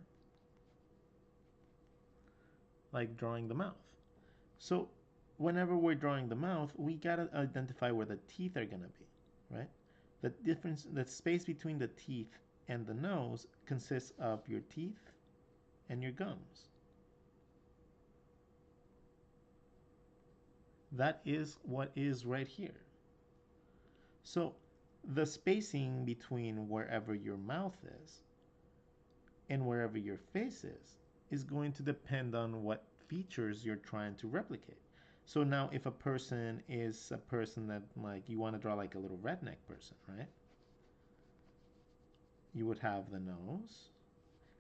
like drawing the mouth? So whenever we're drawing the mouth, we gotta identify where the teeth are gonna be, right? The space between the teeth and the nose consists of your teeth and your gums. That is what is right here. So the spacing between wherever your mouth and wherever your face is going to depend on what features you're trying to replicate. So now if a person is a person that like you want to draw like a little redneck person, right? You would have the nose,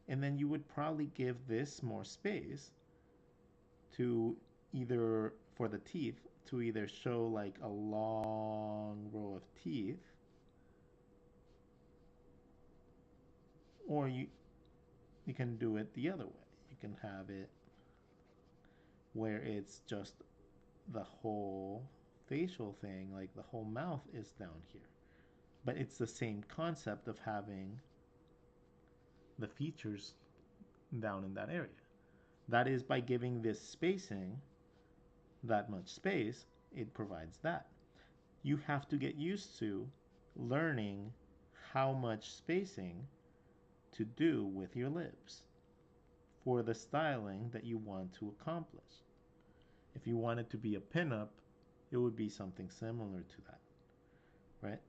and then you would probably give this more space to either for the teeth to either show like a long row of teeth, or you can do it the other way. You can have it where it's just the whole facial thing, like the whole mouth is down here. But it's the same concept of having the features down in that area. That is by giving this spacing, that much space, it provides that. You have to get used to learning how much spacing to do with your lips for the styling that you want to accomplish. If you want it to be a pinup, it would be something similar to that, right?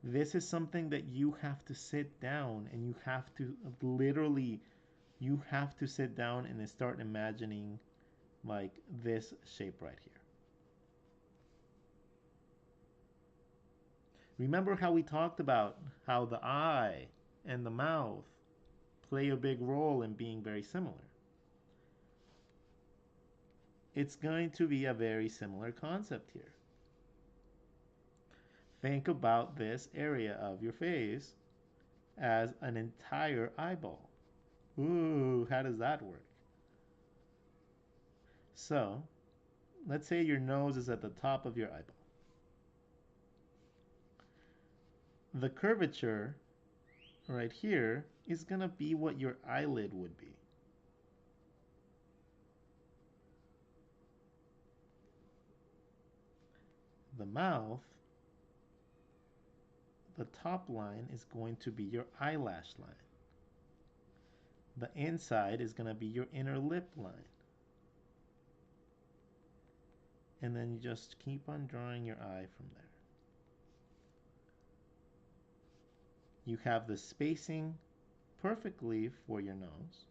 This is something that you have to sit down and you have to literally, you have to sit down and start imagining like this shape right here. Remember how we talked about how the eye and the mouth play a big role in being very similar? It's going to be a very similar concept here. Think about this area of your face as an entire eyeball. Ooh, how does that work? So, let's say your nose is at the top of your eyeball. The curvature right here is going to be what your eyelid would be. The mouth, the top line is going to be your eyelash line. The inside is going to be your inner lip line. And then you just keep on drawing your eye from there. You have the spacing perfectly for your nose.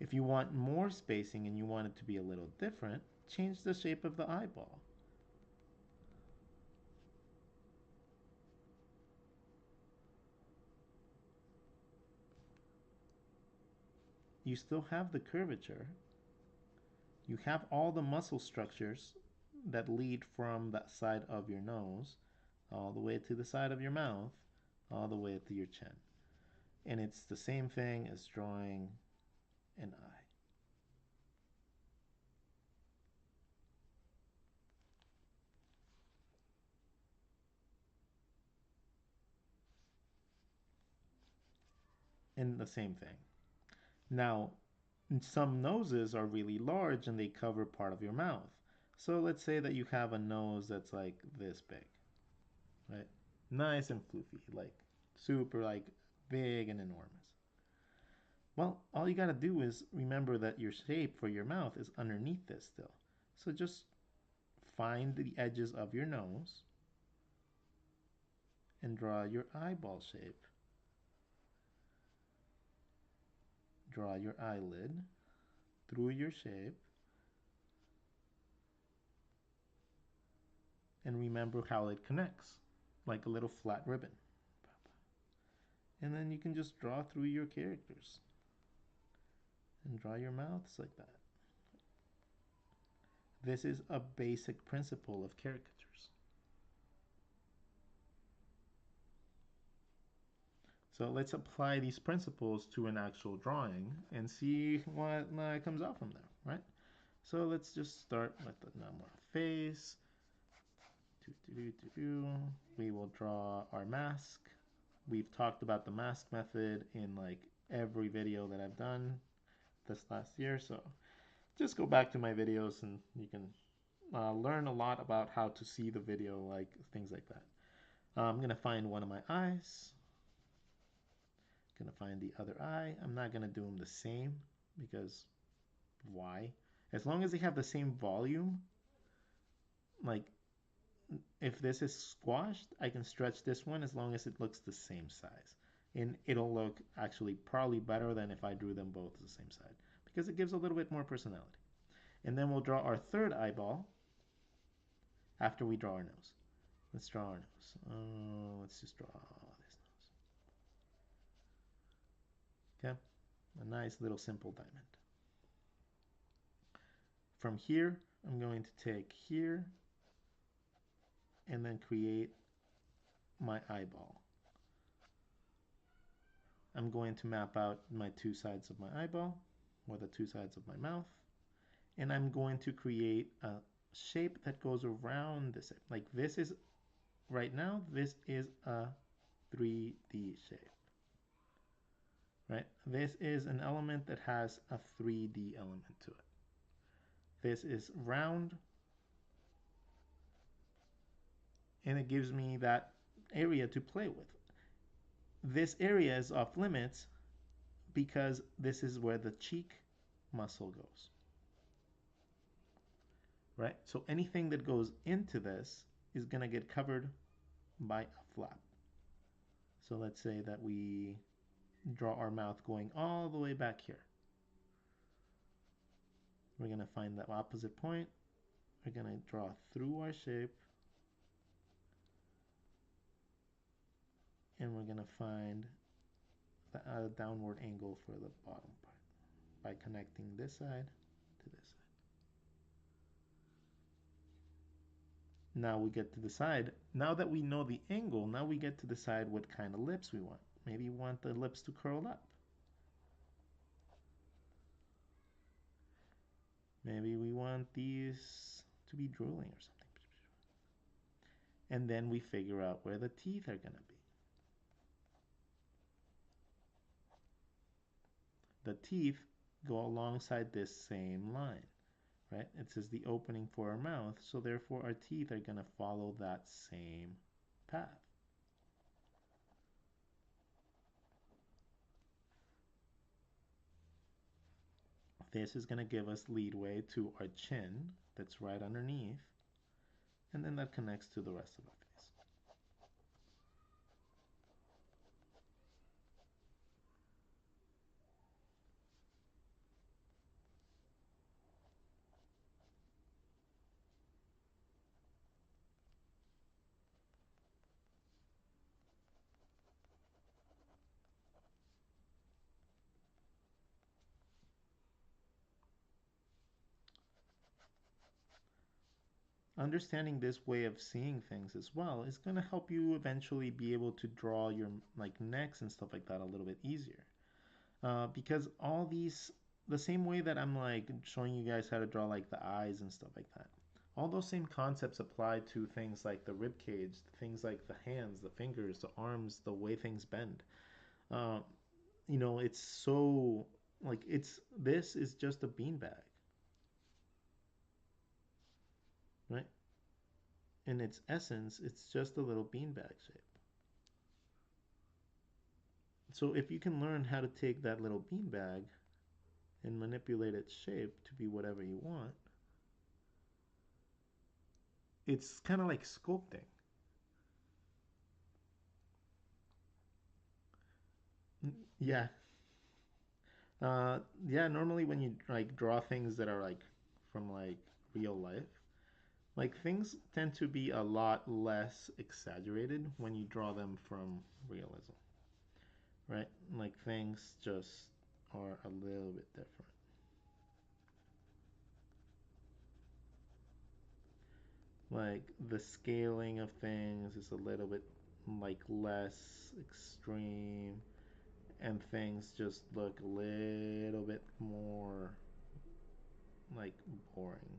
If you want more spacing and you want it to be a little different, change the shape of the eyeball. You still have the curvature. You have all the muscle structures that lead from that side of your nose all the way to the side of your mouth, all the way to your chin. And it's the same thing as drawing an eye. And the same thing. Now, some noses are really large and they cover part of your mouth. So let's say that you have a nose that's like this big, right? Nice and floofy, like super like big and enormous. Well, all you gotta do is remember that your shape for your mouth is underneath this still. So just find the edges of your nose and draw your eyeball shape. Draw your eyelid through your shape. And remember how it connects, like a little flat ribbon. And then you can just draw through your characters and draw your mouths like that. This is a basic principle of caricatures. So let's apply these principles to an actual drawing and see what comes out from there, right? So let's just start with the number face. We will draw our mask. We've talked about the mask method in like every video that I've done this last year, so just go back to my videos and you can learn a lot about how to see the video, like things like that. I'm gonna find one of my eyes. Gonna find the other eye. I'm not gonna do them the same because why? As long as they have the same volume, like if this is squashed, I can stretch this one as long as it looks the same size. And it'll look actually probably better than if I drew them both the same side because it gives a little bit more personality. And then we'll draw our third eyeball after we draw our nose. Let's draw our nose. Let's just draw this nose. Okay, a nice little simple diamond. From here, I'm going to take here and then create my eyeball. I'm going to map out my two sides of my eyeball, or the two sides of my mouth, and I'm going to create a shape that goes around this. Like this is, right now, this is a 3D shape, right? This is an element that has a 3D element to it. This is round, and it gives me that area to play with. This area is off limits because this is where the cheek muscle goes, right? So anything that goes into this is going to get covered by a flap. So let's say that we draw our mouth going all the way back here. We're going to find that opposite point. We're going to draw through our shape. And we're going to find the downward angle for the bottom part by connecting this side to this side. Now we get to decide, now that we know the angle, now we get to decide what kind of lips we want. Maybe we want the lips to curl up. Maybe we want these to be drooling or something. And then we figure out where the teeth are going to be. The teeth go alongside this same line, right? It says the opening for our mouth, so therefore our teeth are going to follow that same path. This is going to give us leadway to our chin that's right underneath, and then that connects to the rest of our face. Understanding this way of seeing things as well is going to help you eventually be able to draw your like necks and stuff like that a little bit easier. Because all these, the same way that I'm like showing you guys how to draw like the eyes and stuff like that, all those same concepts apply to things like the rib cage, things like the hands, the fingers, the arms, the way things bend. Uh, you know, it's so like this is just a beanbag, right? In its essence, it's just a little beanbag shape. So if you can learn how to take that little beanbag and manipulate its shape to be whatever you want, it's kind of like sculpting. Yeah. Yeah, normally when you like draw things that are like from like real life, like things tend to be a lot less exaggerated when you draw them from realism, right? Like things just are a little bit different. Like the scaling of things is a little bit like less extreme, and things just look a little bit more like boring.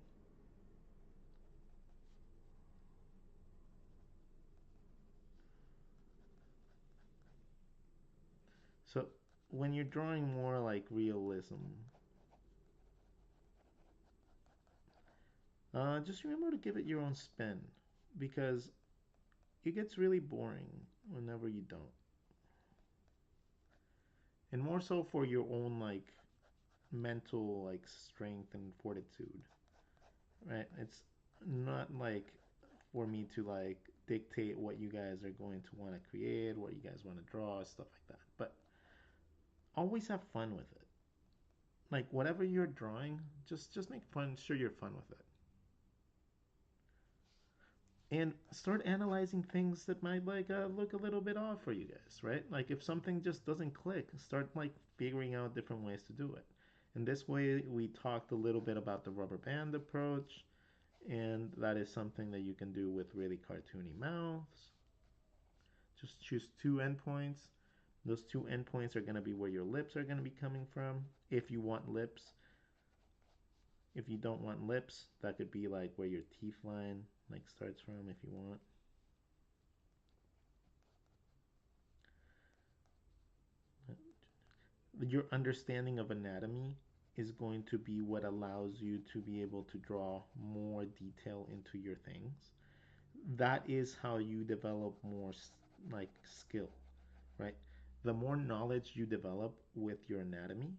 So when you're drawing more like realism, just remember to give it your own spin because it gets really boring whenever you don't. And more so for your own like mental like strength and fortitude, right? It's not like for me to like dictate what you guys are going to want to create, what you guys want to draw, stuff like that. But always have fun with it. Like whatever you're drawing, just make fun, sure you're fun with it. And start analyzing things that might like look a little bit off for you guys, right? Like if something just doesn't click, start like figuring out different ways to do it. And this way, we talked a little bit about the rubber band approach, and that is something that you can do with really cartoony mouths. Just choose two endpoints. Those two endpoints are going to be where your lips are going to be coming from. If you want lips, if you don't want lips, that could be like where your teeth line like starts from if you want. Your understanding of anatomy is going to be what allows you to be able to draw more detail into your things. That is how you develop more like skill, right? The more knowledge you develop with your anatomy,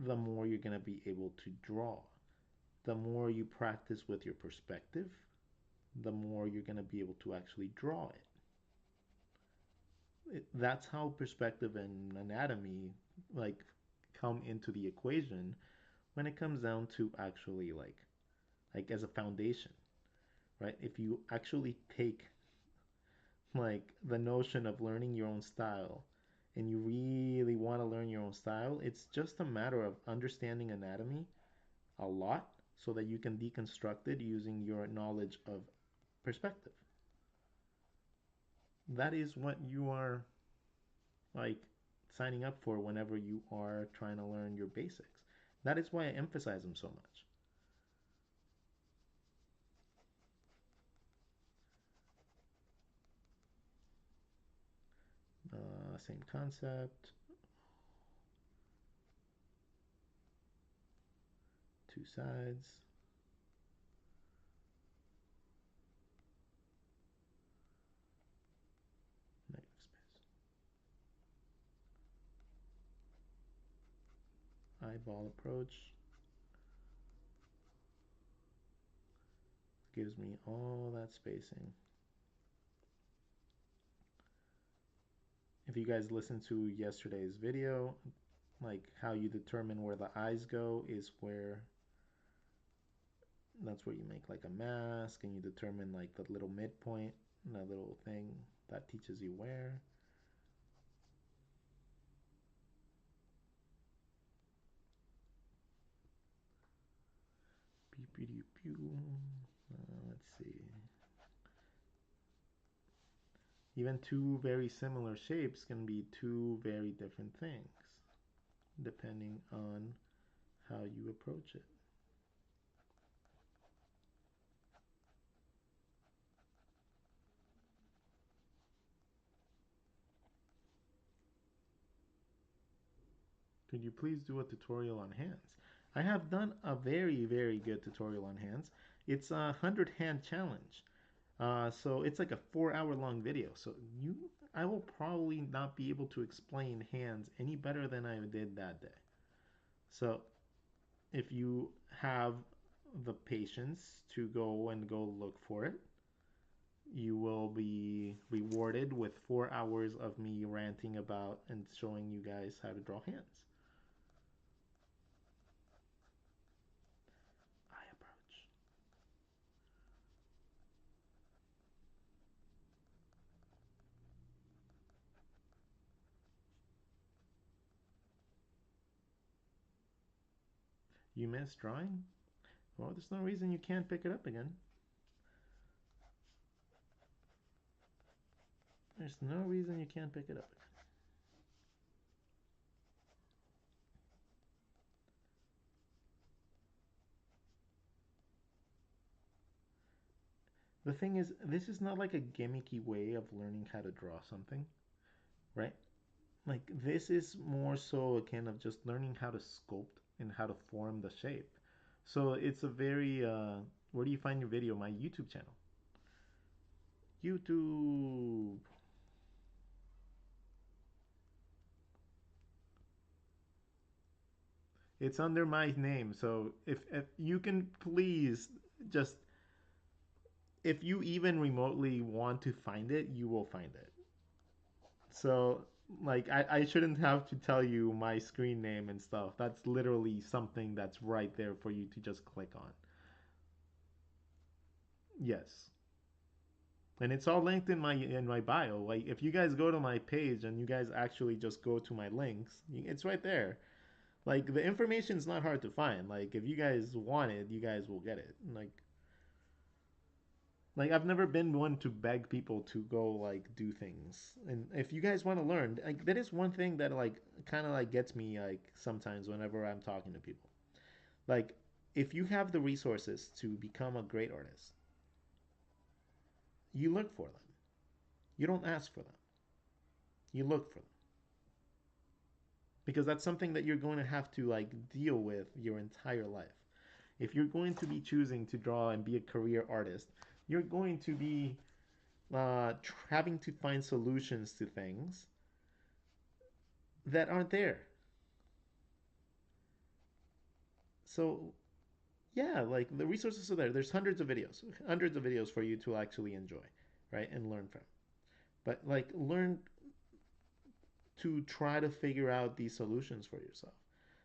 the more you're going to be able to draw. The more you practice with your perspective, the more you're going to be able to actually draw That's how perspective and anatomy like come into the equation when it comes down to actually like as a foundation, right? If you actually take like the notion of learning your own style and you really want to learn your own style, it's just a matter of understanding anatomy a lot so that you can deconstruct it using your knowledge of perspective. That is what you are like signing up for whenever you are trying to learn your basics. That is why I emphasize them so much. Same concept, two sides, negative space. Eyeball approach gives me all that spacing. If you guys listened to yesterday's video, like how you determine where the eyes go is where that's where you make like a mask and you determine like the little midpoint, that little thing that teaches you where. Let's see. Even two very similar shapes can be two very different things depending on how you approach it. Could you please do a tutorial on hands? I have done a very, very good tutorial on hands. It's a 100 hand challenge. So it's like a 4 hour long video. So I will probably not be able to explain hands any better than I did that day. So if you have the patience to go look for it. You will be rewarded with 4 hours of me ranting about and showing you guys how to draw hands. Eye approach. You missed drawing? Well, there's no reason you can't pick it up again. There's no reason you can't pick it up again. The thing is, this is not like a gimmicky way of learning how to draw something, right? Like, this is more so a kind of just learning how to sculpt and how to form the shape. So it's a very, where do you find your video? My YouTube channel. YouTube. It's under my name. So if you can please just, if you even remotely want to find it, you will find it. So like I shouldn't have to tell you my screen name and stuff. That's literally something that's right there for you to just click on. Yes. And it's all linked in my bio. Like if you guys go to my page and you guys actually just go to my links, it's right there. Like the information's not hard to find. Like if you guys want it, you guys will get it. Like I've never been one to beg people to go like do things. And if you guys want to learn, like that is one thing that like kind of like gets me like sometimes whenever I'm talking to people. Like if you have the resources to become a great artist, you look for them. You don't ask for them. You look for them. Because that's something that you're going to have to like deal with your entire life. If you're going to be choosing to draw and be a career artist, you're going to be having to find solutions to things that aren't there. So yeah, like the resources are there. There's hundreds of videos for you to actually enjoy, right, and learn from. But like learn to try to figure out these solutions for yourself.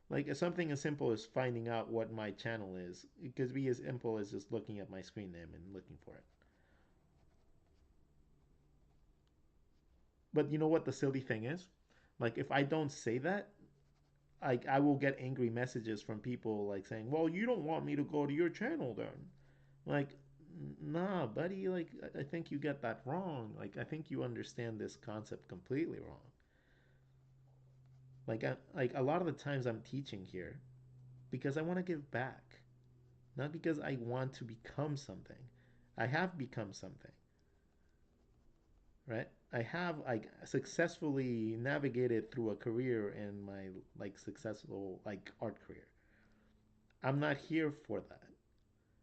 Like something as simple as finding out what my channel is. It could be as simple as just looking at my screen name and looking for it. But you know what the silly thing is? Like if I don't say that, like I will get angry messages from people like saying, "Well, you don't want me to go to your channel then." Like, nah, buddy, like I think you get that wrong. Like I think you understand this concept completely wrong. Like a lot of the times I'm teaching here because I want to give back, not because I want to become something. I have become something, right? I have like successfully navigated through a career in my like successful like art career. I'm not here for that.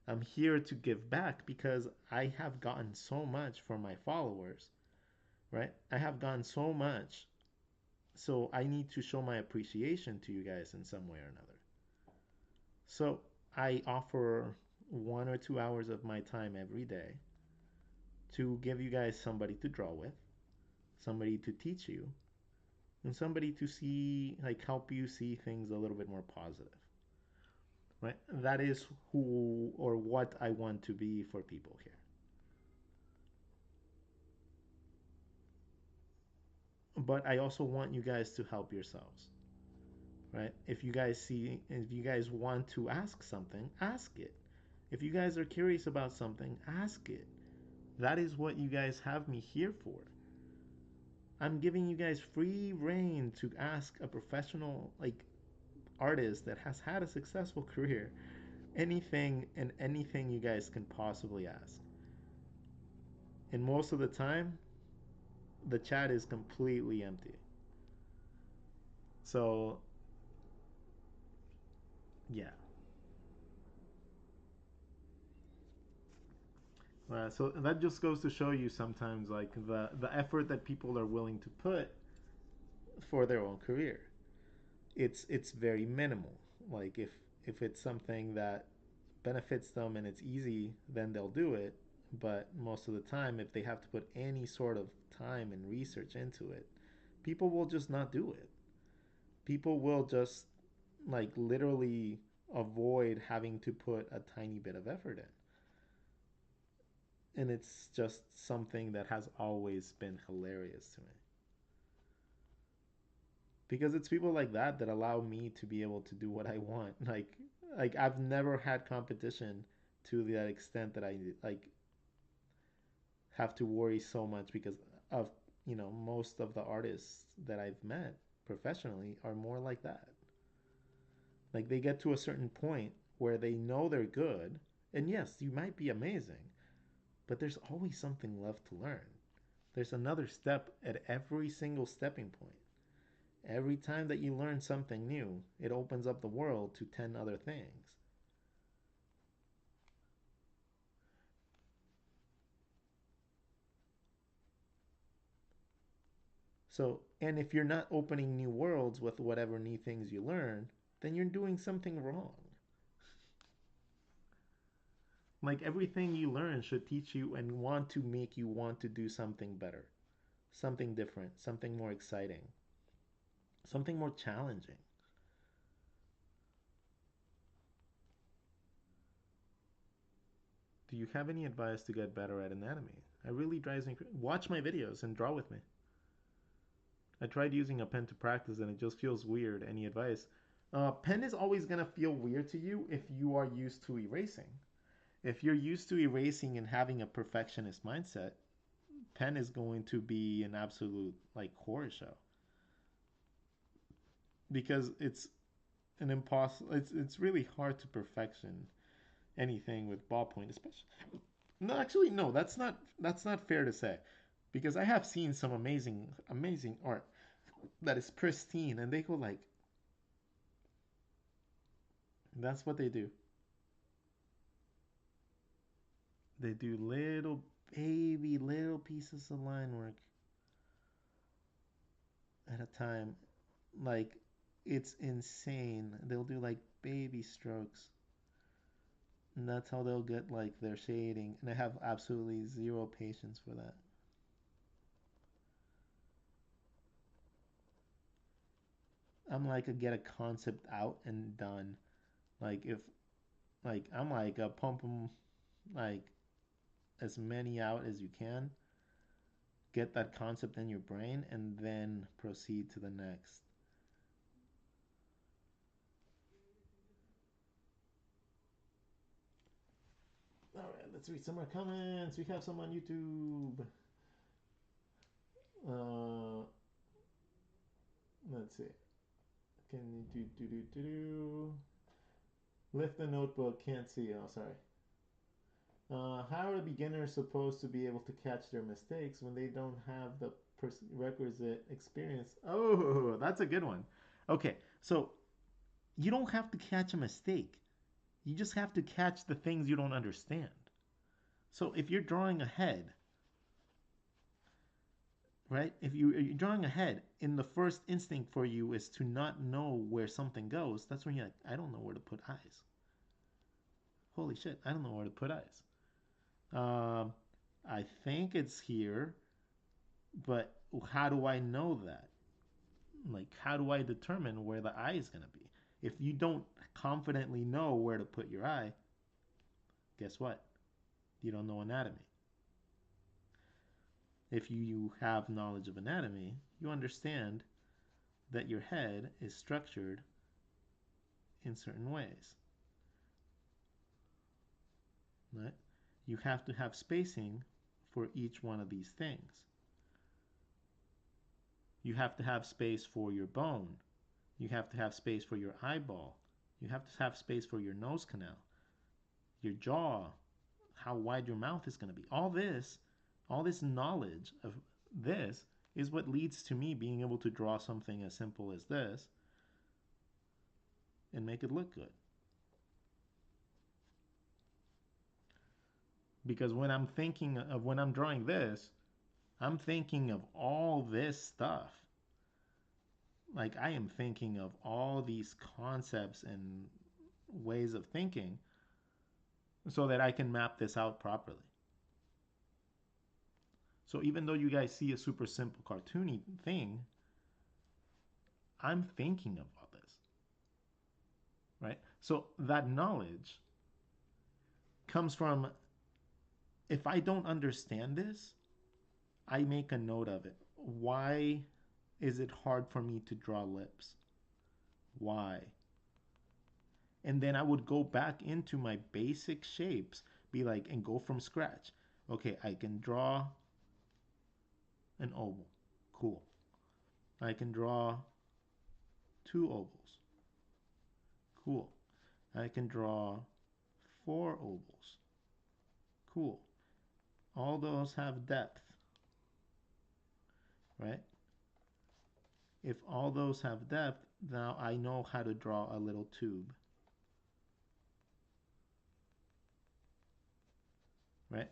I'm here to give back because I have gotten so much from my followers, right? I have gotten so much. So I need to show my appreciation to you guys in some way or another. So I offer 1 or 2 hours of my time every day to give you guys somebody to draw with, somebody to teach you, and somebody to see, like, help you see things a little bit more positive, right? That is who or what I want to be for people here. But I also want you guys to help yourselves, right? If you guys want to ask something, ask it. If you guys are curious about something, ask it. That is what you guys have me here for. I'm giving you guys free reign to ask a professional like artist that has had a successful career anything and anything you guys can possibly ask. And most of the time, the chat is completely empty. So, yeah. So that just goes to show you sometimes like the effort that people are willing to put for their own career. It's very minimal. Like if it's something that benefits them and it's easy, then they'll do it. But most of the time, if they have to put any sort of time and research into it, people will just not do it. People will just like literally avoid having to put a tiny bit of effort in. And it's just something that has always been hilarious to me. Because it's people like that that allow me to be able to do what I want. Like I've never had competition to that extent that I like have to worry so much because of most of the artists that I've met professionally are more like that. Like they get to a certain point where they know they're good, and yes, you might be amazing, but there's always something left to learn. There's another step at every single stepping point. Every time that you learn something new, it opens up the world to 10 other things. So, and if you're not opening new worlds with whatever new things you learn, then you're doing something wrong. Like everything you learn should teach you and want to make you want to do something better, something different, something more exciting, something more challenging. Do you have any advice to get better at anatomy? I really drives me. Watch my videos and draw with me. I tried using a pen to practice and it just feels weird. Any advice? Pen is always gonna feel weird to you if you are used to erasing. If you're used to erasing and having a perfectionist mindset, pen is going to be an absolute like horror show because it's an impossible. It's really hard to perfection anything with ballpoint, especially. No, actually, no. That's not fair to say, because I have seen some amazing art that is pristine, and they go like, that's what they do. They do little baby little pieces of line work at a time, like it's insane. They'll do like baby strokes, and that's how they'll get like their shading. And I have absolutely zero patience for that. I'm like a get a concept out and done. Like if like I'm like a pump them like as many out as you can. Get that concept in your brain and then proceed to the next. All right, let's read some more comments. We have some on YouTube. Uh, let's see. Can you do? Lift the notebook. Can't see. Oh, sorry. How are beginners supposed to be able to catch their mistakes when they don't have the requisite experience? Oh, that's a good one. Okay, so you don't have to catch a mistake. You just have to catch the things you don't understand. So if you're drawing a head, right? If you're drawing a head, and the first instinct for you is to not know where something goes, that's when you're like, I don't know where to put eyes. Holy shit, I don't know where to put eyes. Um, I think it's here, but how do I know that? Like, how do I determine where the eye is going to be? If you don't confidently know where to put your eye, guess what? You don't know anatomy. If you have knowledge of anatomy, you understand that your head is structured in certain ways. Right? You have to have spacing for each one of these things. You have to have space for your bone. You have to have space for your eyeball. You have to have space for your nose canal, your jaw, how wide your mouth is going to be. All this knowledge of this is what leads to me being able to draw something as simple as this and make it look good. Because when I'm drawing this, I'm thinking of all this stuff. Like I am thinking of all these concepts and ways of thinking so that I can map this out properly. So even though you guys see a super simple cartoony thing, I'm thinking of all this, right? So that knowledge comes from, if I don't understand this, I make a note of it. Why is it hard for me to draw lips? Why? And then I would go back into my basic shapes, be like, and go from scratch. Okay, I can draw an oval. Cool. I can draw two ovals. Cool. I can draw four ovals. Cool. All those have depth, right? If all those have depth, now I know how to draw a little tube, right?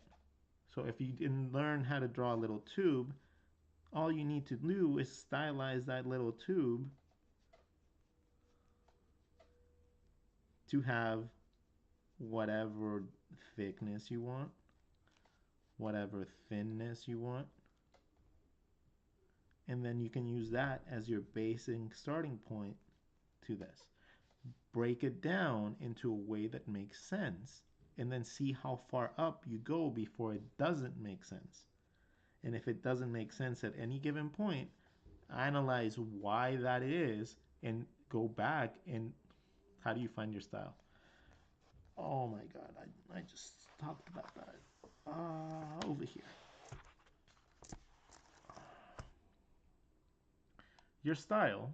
So if you didn't learn how to draw a little tube, all you need to do is stylize that little tube to have whatever thickness you want, whatever thinness you want, and then you can use that as your basic starting point to this. Break it down into a way that makes sense, and then see how far up you go before it doesn't make sense. And if it doesn't make sense at any given point, analyze why that is and go back and how do you find your style? Oh my god, I just talked about that. Over here. Your style,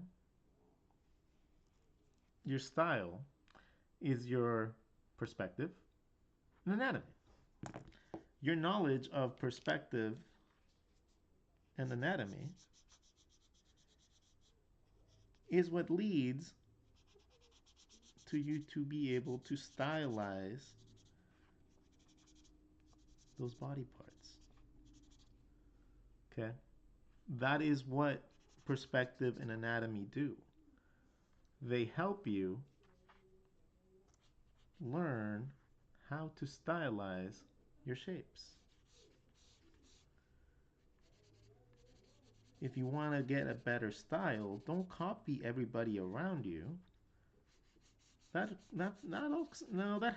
your style is your perspective and anatomy. Your knowledge of perspective and anatomy is what leads to you to be able to stylize those body parts. Okay? That is what perspective and anatomy do. They help you learn how to stylize your shapes. If you want to get a better style, don't copy everybody around you. That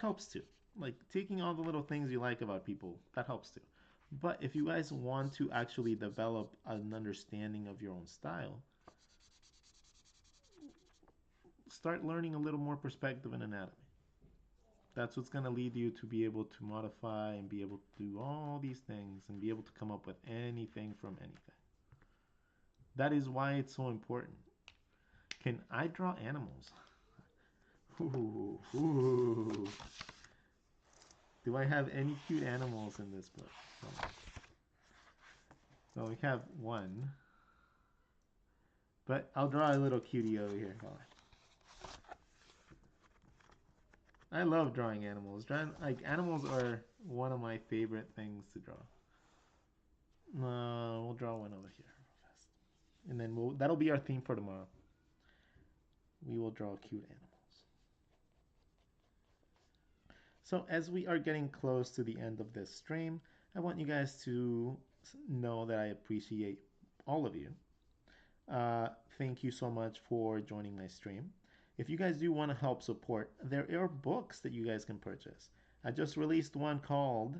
helps too. Like taking all the little things you like about people, that helps too. But if you guys want to actually develop an understanding of your own style, start learning a little more perspective and anatomy. That's what's going to lead you to be able to modify and be able to do all these things and be able to come up with anything from anything. That is why it's so important. Can I draw animals? Ooh, ooh. Do I have any cute animals in this book? So we have one. But I'll draw a little cutie over here. Hold on. I love drawing animals. Animals are one of my favorite things to draw. We'll draw one over here real fast. And then that'll be our theme for tomorrow. We will draw cute animals. So as we are getting close to the end of this stream, I want you guys to know that I appreciate all of you. Thank you so much for joining my stream. If you guys do want to help support, there are books that you guys can purchase. I just released one called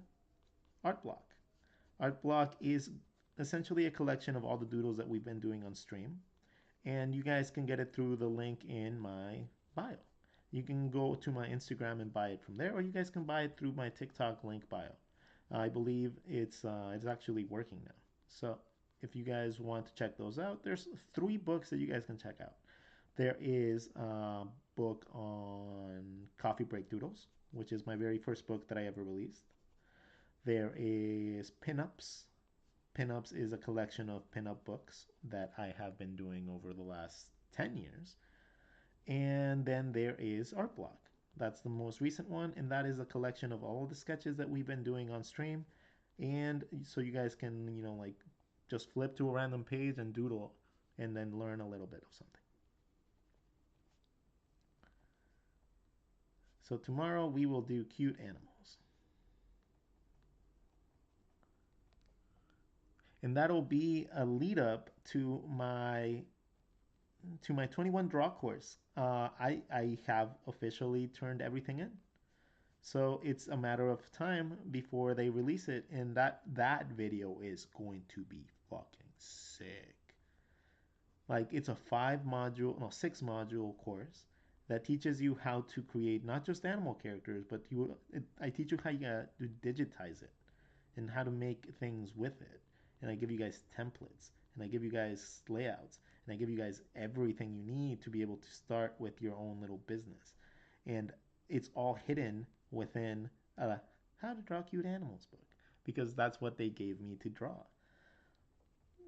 Art Block. Art Block is essentially a collection of all the doodles that we've been doing on stream. And you guys can get it through the link in my bio. You can go to my Instagram and buy it from there, or you guys can buy it through my TikTok link bio. I believe it's actually working now. So if you guys want to check those out, there's 3 books that you guys can check out. There is a book on coffee break doodles, which is my very first book that I ever released. There is Pinups. Pinups is a collection of pinup books that I have been doing over the last 10 years. And then there is Art Block. That's the most recent one, and that is a collection of all of the sketches that we've been doing on stream. And so you guys can, like just flip to a random page and doodle and then learn a little bit of something. So tomorrow we will do cute animals. And that'll be a lead up to my 21 draw course. I have officially turned everything in. So it's a matter of time before they release it, and that video is going to be fucking sick. Like it's a 5 module, no 6 module course that teaches you how to create not just animal characters, but I teach you how to digitize it and how to make things with it. And I give you guys templates, and I give you guys layouts, and I give you guys everything you need to be able to start with your own little business. And it's all hidden within a how to draw cute animals book because that's what they gave me to draw.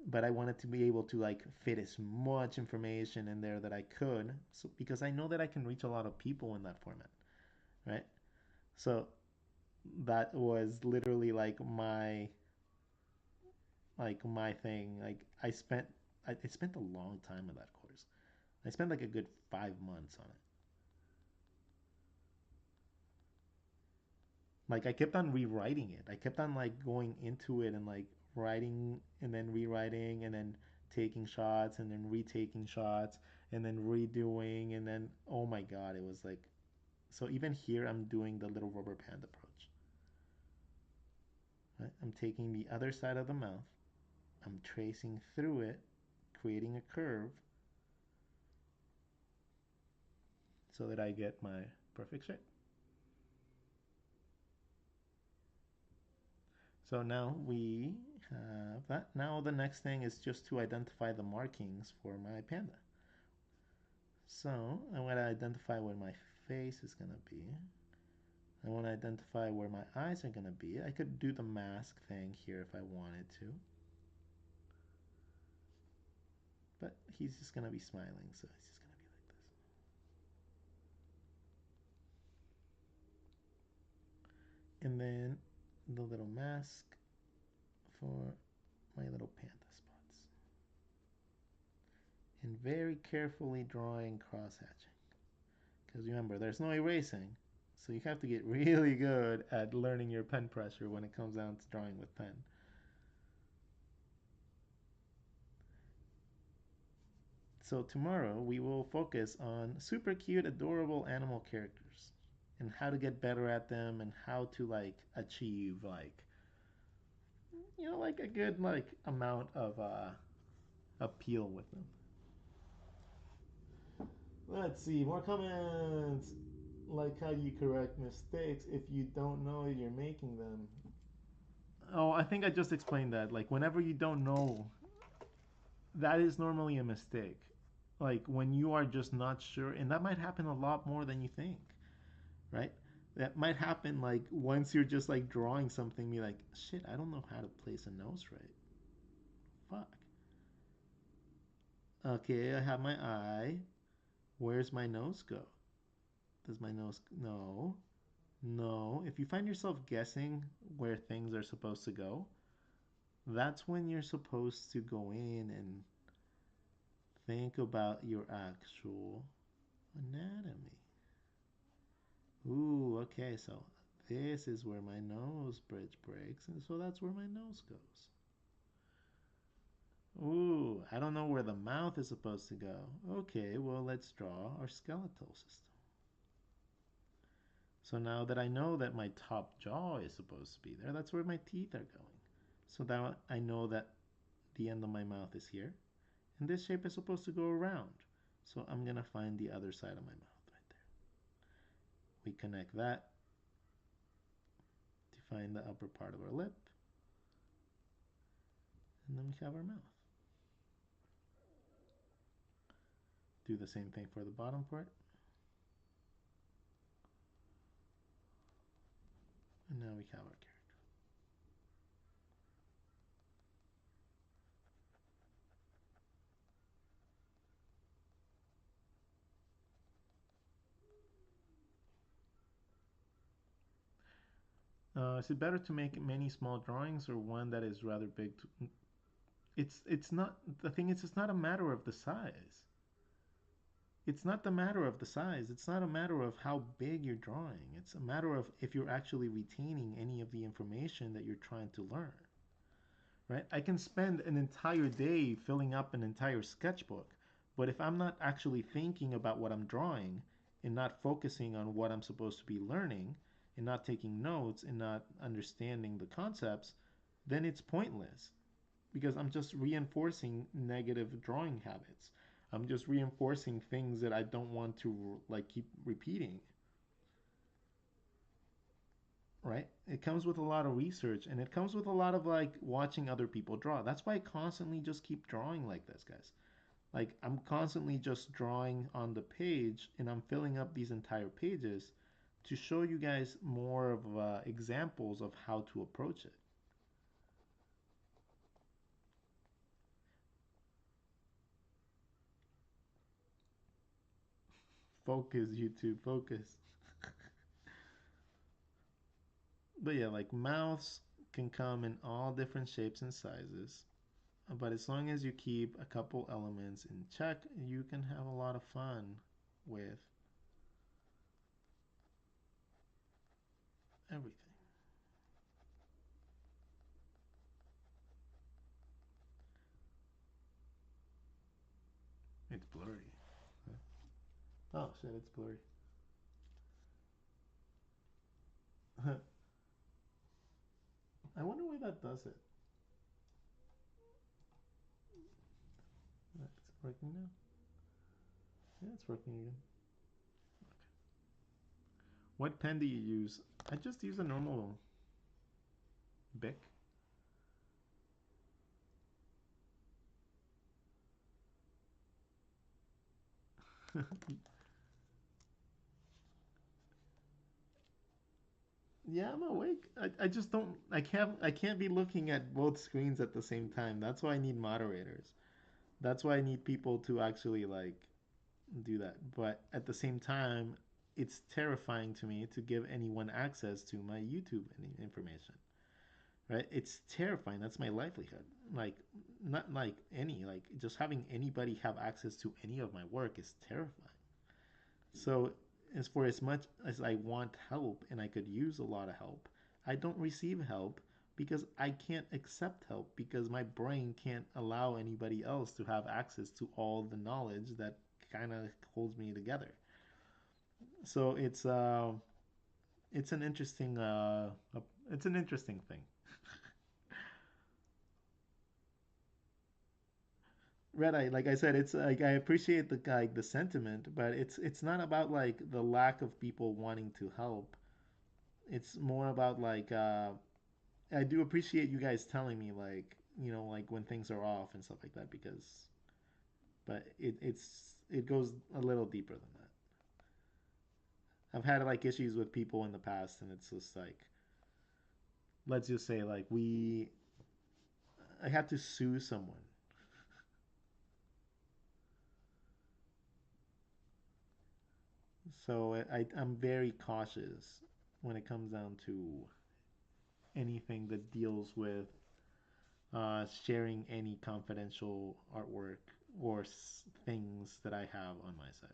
But I wanted to be able to like fit as much information in there that I could, so because I know that I can reach a lot of people in that format, right? So that was literally like my thing. Like I spent a long time on that course. I spent like a good 5 months on it. Like I kept on rewriting it. I kept on like going into it and like writing and then rewriting and then taking shots and then retaking shots and then redoing and then oh my god, it was like so even here I'm doing the little rubber band approach. Right? I'm taking the other side of the mouth. I'm tracing through it, creating a curve so that I get my perfect shape. So now we have that. Now the next thing is just to identify the markings for my panda. So I want to identify where my face is going to be. I want to identify where my eyes are going to be. I could do the mask thing here if I wanted to. But he's just going to be smiling, so he's just going to be like this. And then the little mask for my little panda spots. And very carefully drawing cross-hatching. Because remember, there's no erasing. So you have to get really good at learning your pen pressure when it comes down to drawing with pen. So tomorrow we will focus on super cute, adorable animal characters and how to get better at them and how to like achieve like like a good like amount of appeal with them. Let's see more comments. Like how do you correct mistakes if you don't know you're making them? Oh, I think I just explained that. Like whenever you don't know, that is normally a mistake. Like when you are just not sure, and that might happen a lot more than you think, right? That might happen like once you're just like drawing something, be like, shit, I don't know how to place a nose right. Fuck. Okay, I have my eye. Where's my nose go? Does my nose no? No. If you find yourself guessing where things are supposed to go, that's when you're supposed to go in and think about your actual anatomy. Ooh, okay, so this is where my nose bridge breaks, and so that's where my nose goes. Ooh, I don't know where the mouth is supposed to go. Okay, well, let's draw our skeletal system. So now that I know that my top jaw is supposed to be there, that's where my teeth are going. So now I know that the end of my mouth is here, and this shape is supposed to go around. So I'm going to find the other side of my mouth right there. We connect that to find the upper part of our lip, and then we have our mouth. Do the same thing for the bottom part. And now we have our character. Is it better to make many small drawings or one that is rather big? It's not the thing is it's not a matter of the size. It's not the matter of the size. It's not a matter of how big you're drawing. It's a matter of if you're actually retaining any of the information that you're trying to learn. right? I can spend an entire day filling up an entire sketchbook, but if I'm not actually thinking about what I'm drawing and not focusing on what I'm supposed to be learning and not taking notes and not understanding the concepts, then it's pointless because I'm just reinforcing negative drawing habits. I'm just reinforcing things that I don't want to like keep repeating, right? It comes with a lot of research and it comes with a lot of like watching other people draw. That's why I constantly just keep drawing like this, guys. Like I'm constantly just drawing on the page and I'm filling up these entire pages to show you guys more of examples of how to approach it. Focus, YouTube, focus. But yeah, like mouths can come in all different shapes and sizes. But as long as you keep a couple elements in check, you can have a lot of fun with everything. It's blurry. Oh shit, it's blurry. I wonder why that does it. It's working now? Yeah, it's working again. What pen do you use? I just use a normal Bic. Yeah, I'm awake. I just don't I can't be looking at both screens at the same time. That's why I need moderators. That's why I need people to actually like do that. But at the same time, it's terrifying to me to give anyone access to my YouTube information. Right? It's terrifying. That's my livelihood. Like not like any like just having anybody have access to any of my work is terrifying. So as for as much as I want help and I could use a lot of help, I don't receive help because I can't accept help because my brain can't allow anybody else to have access to all the knowledge that kind of holds me together. So it's an interesting it's an interesting thing. Red Eye, like I said, it's like I appreciate the sentiment, but it's not about like the lack of people wanting to help. It's more about like I do appreciate you guys telling me like like when things are off and stuff like that because but it goes a little deeper than that. I've had like issues with people in the past and it's just like let's just say like we I had to sue someone. So I'm very cautious when it comes down to anything that deals with sharing any confidential artwork or things that I have on my site.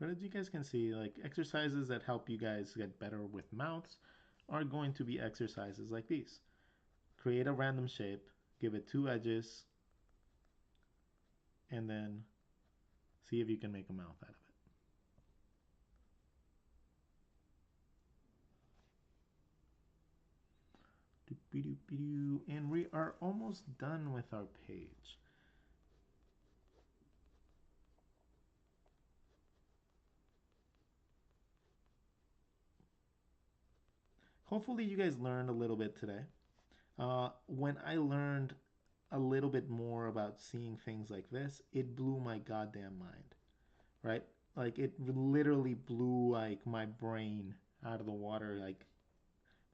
But as you guys can see, like exercises that help you guys get better with mouths are going to be exercises like these. Create a random shape, give it two edges, and then see if you can make a mouth out of it. And we are almost done with our page. Hopefully you guys learned a little bit today. When I learned a little bit more about seeing things like this, it blew my goddamn mind, right? Like it literally blew like my brain out of the water. Like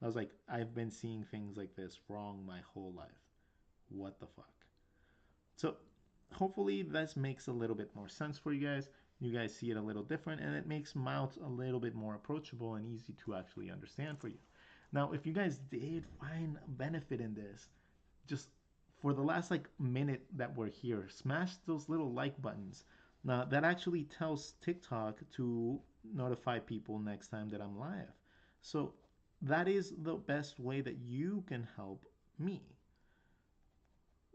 I was like, I've been seeing things like this wrong my whole life. What the fuck? So hopefully this makes a little bit more sense for you guys. You guys see it a little different and it makes mouths a little bit more approachable and easy to actually understand for you. Now, if you guys did find benefit in this, just for the last like minute that we're here, smash those little like buttons Now, that actually tells TikTok to notify people next time that I'm live. So, that is the best way that you can help me.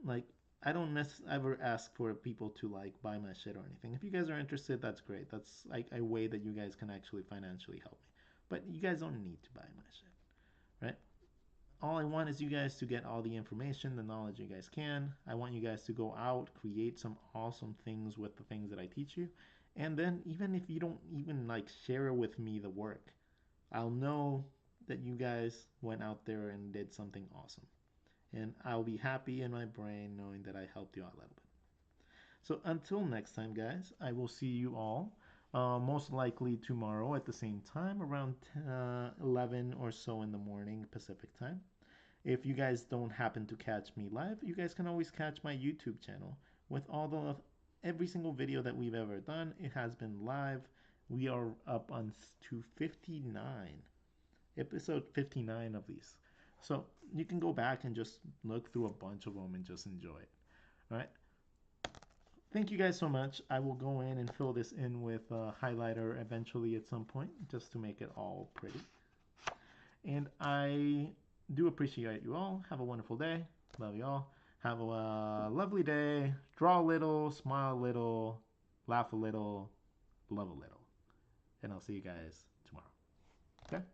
Like, I don't ever ask for people to like buy my shit or anything. If you guys are interested, that's great. That's like a way that you guys can actually financially help me. But you guys don't need to buy my shit, right? All I want is you guys to get all the information, the knowledge you guys can. I want you guys to go out, create some awesome things with the things that I teach you. And then even if you don't even like share with me the work, I'll know that you guys went out there and did something awesome. And I'll be happy in my brain knowing that I helped you out a little bit. So until next time, guys, I will see you all most likely tomorrow at the same time, around 11 or so in the morning Pacific time. If you guys don't happen to catch me live, you guys can always catch my YouTube channel with all the every single video that we've ever done. It has been live. We are up on to 59, episode 59 of these. So you can go back and just look through a bunch of them and just enjoy it. All right. Thank you guys so much. I will go in and fill this in with a highlighter eventually at some point just to make it all pretty. And I do appreciate you all. Have a wonderful day. Love you all. Have a lovely day. Draw a little, smile a little, laugh a little, love a little. And I'll see you guys tomorrow. Okay?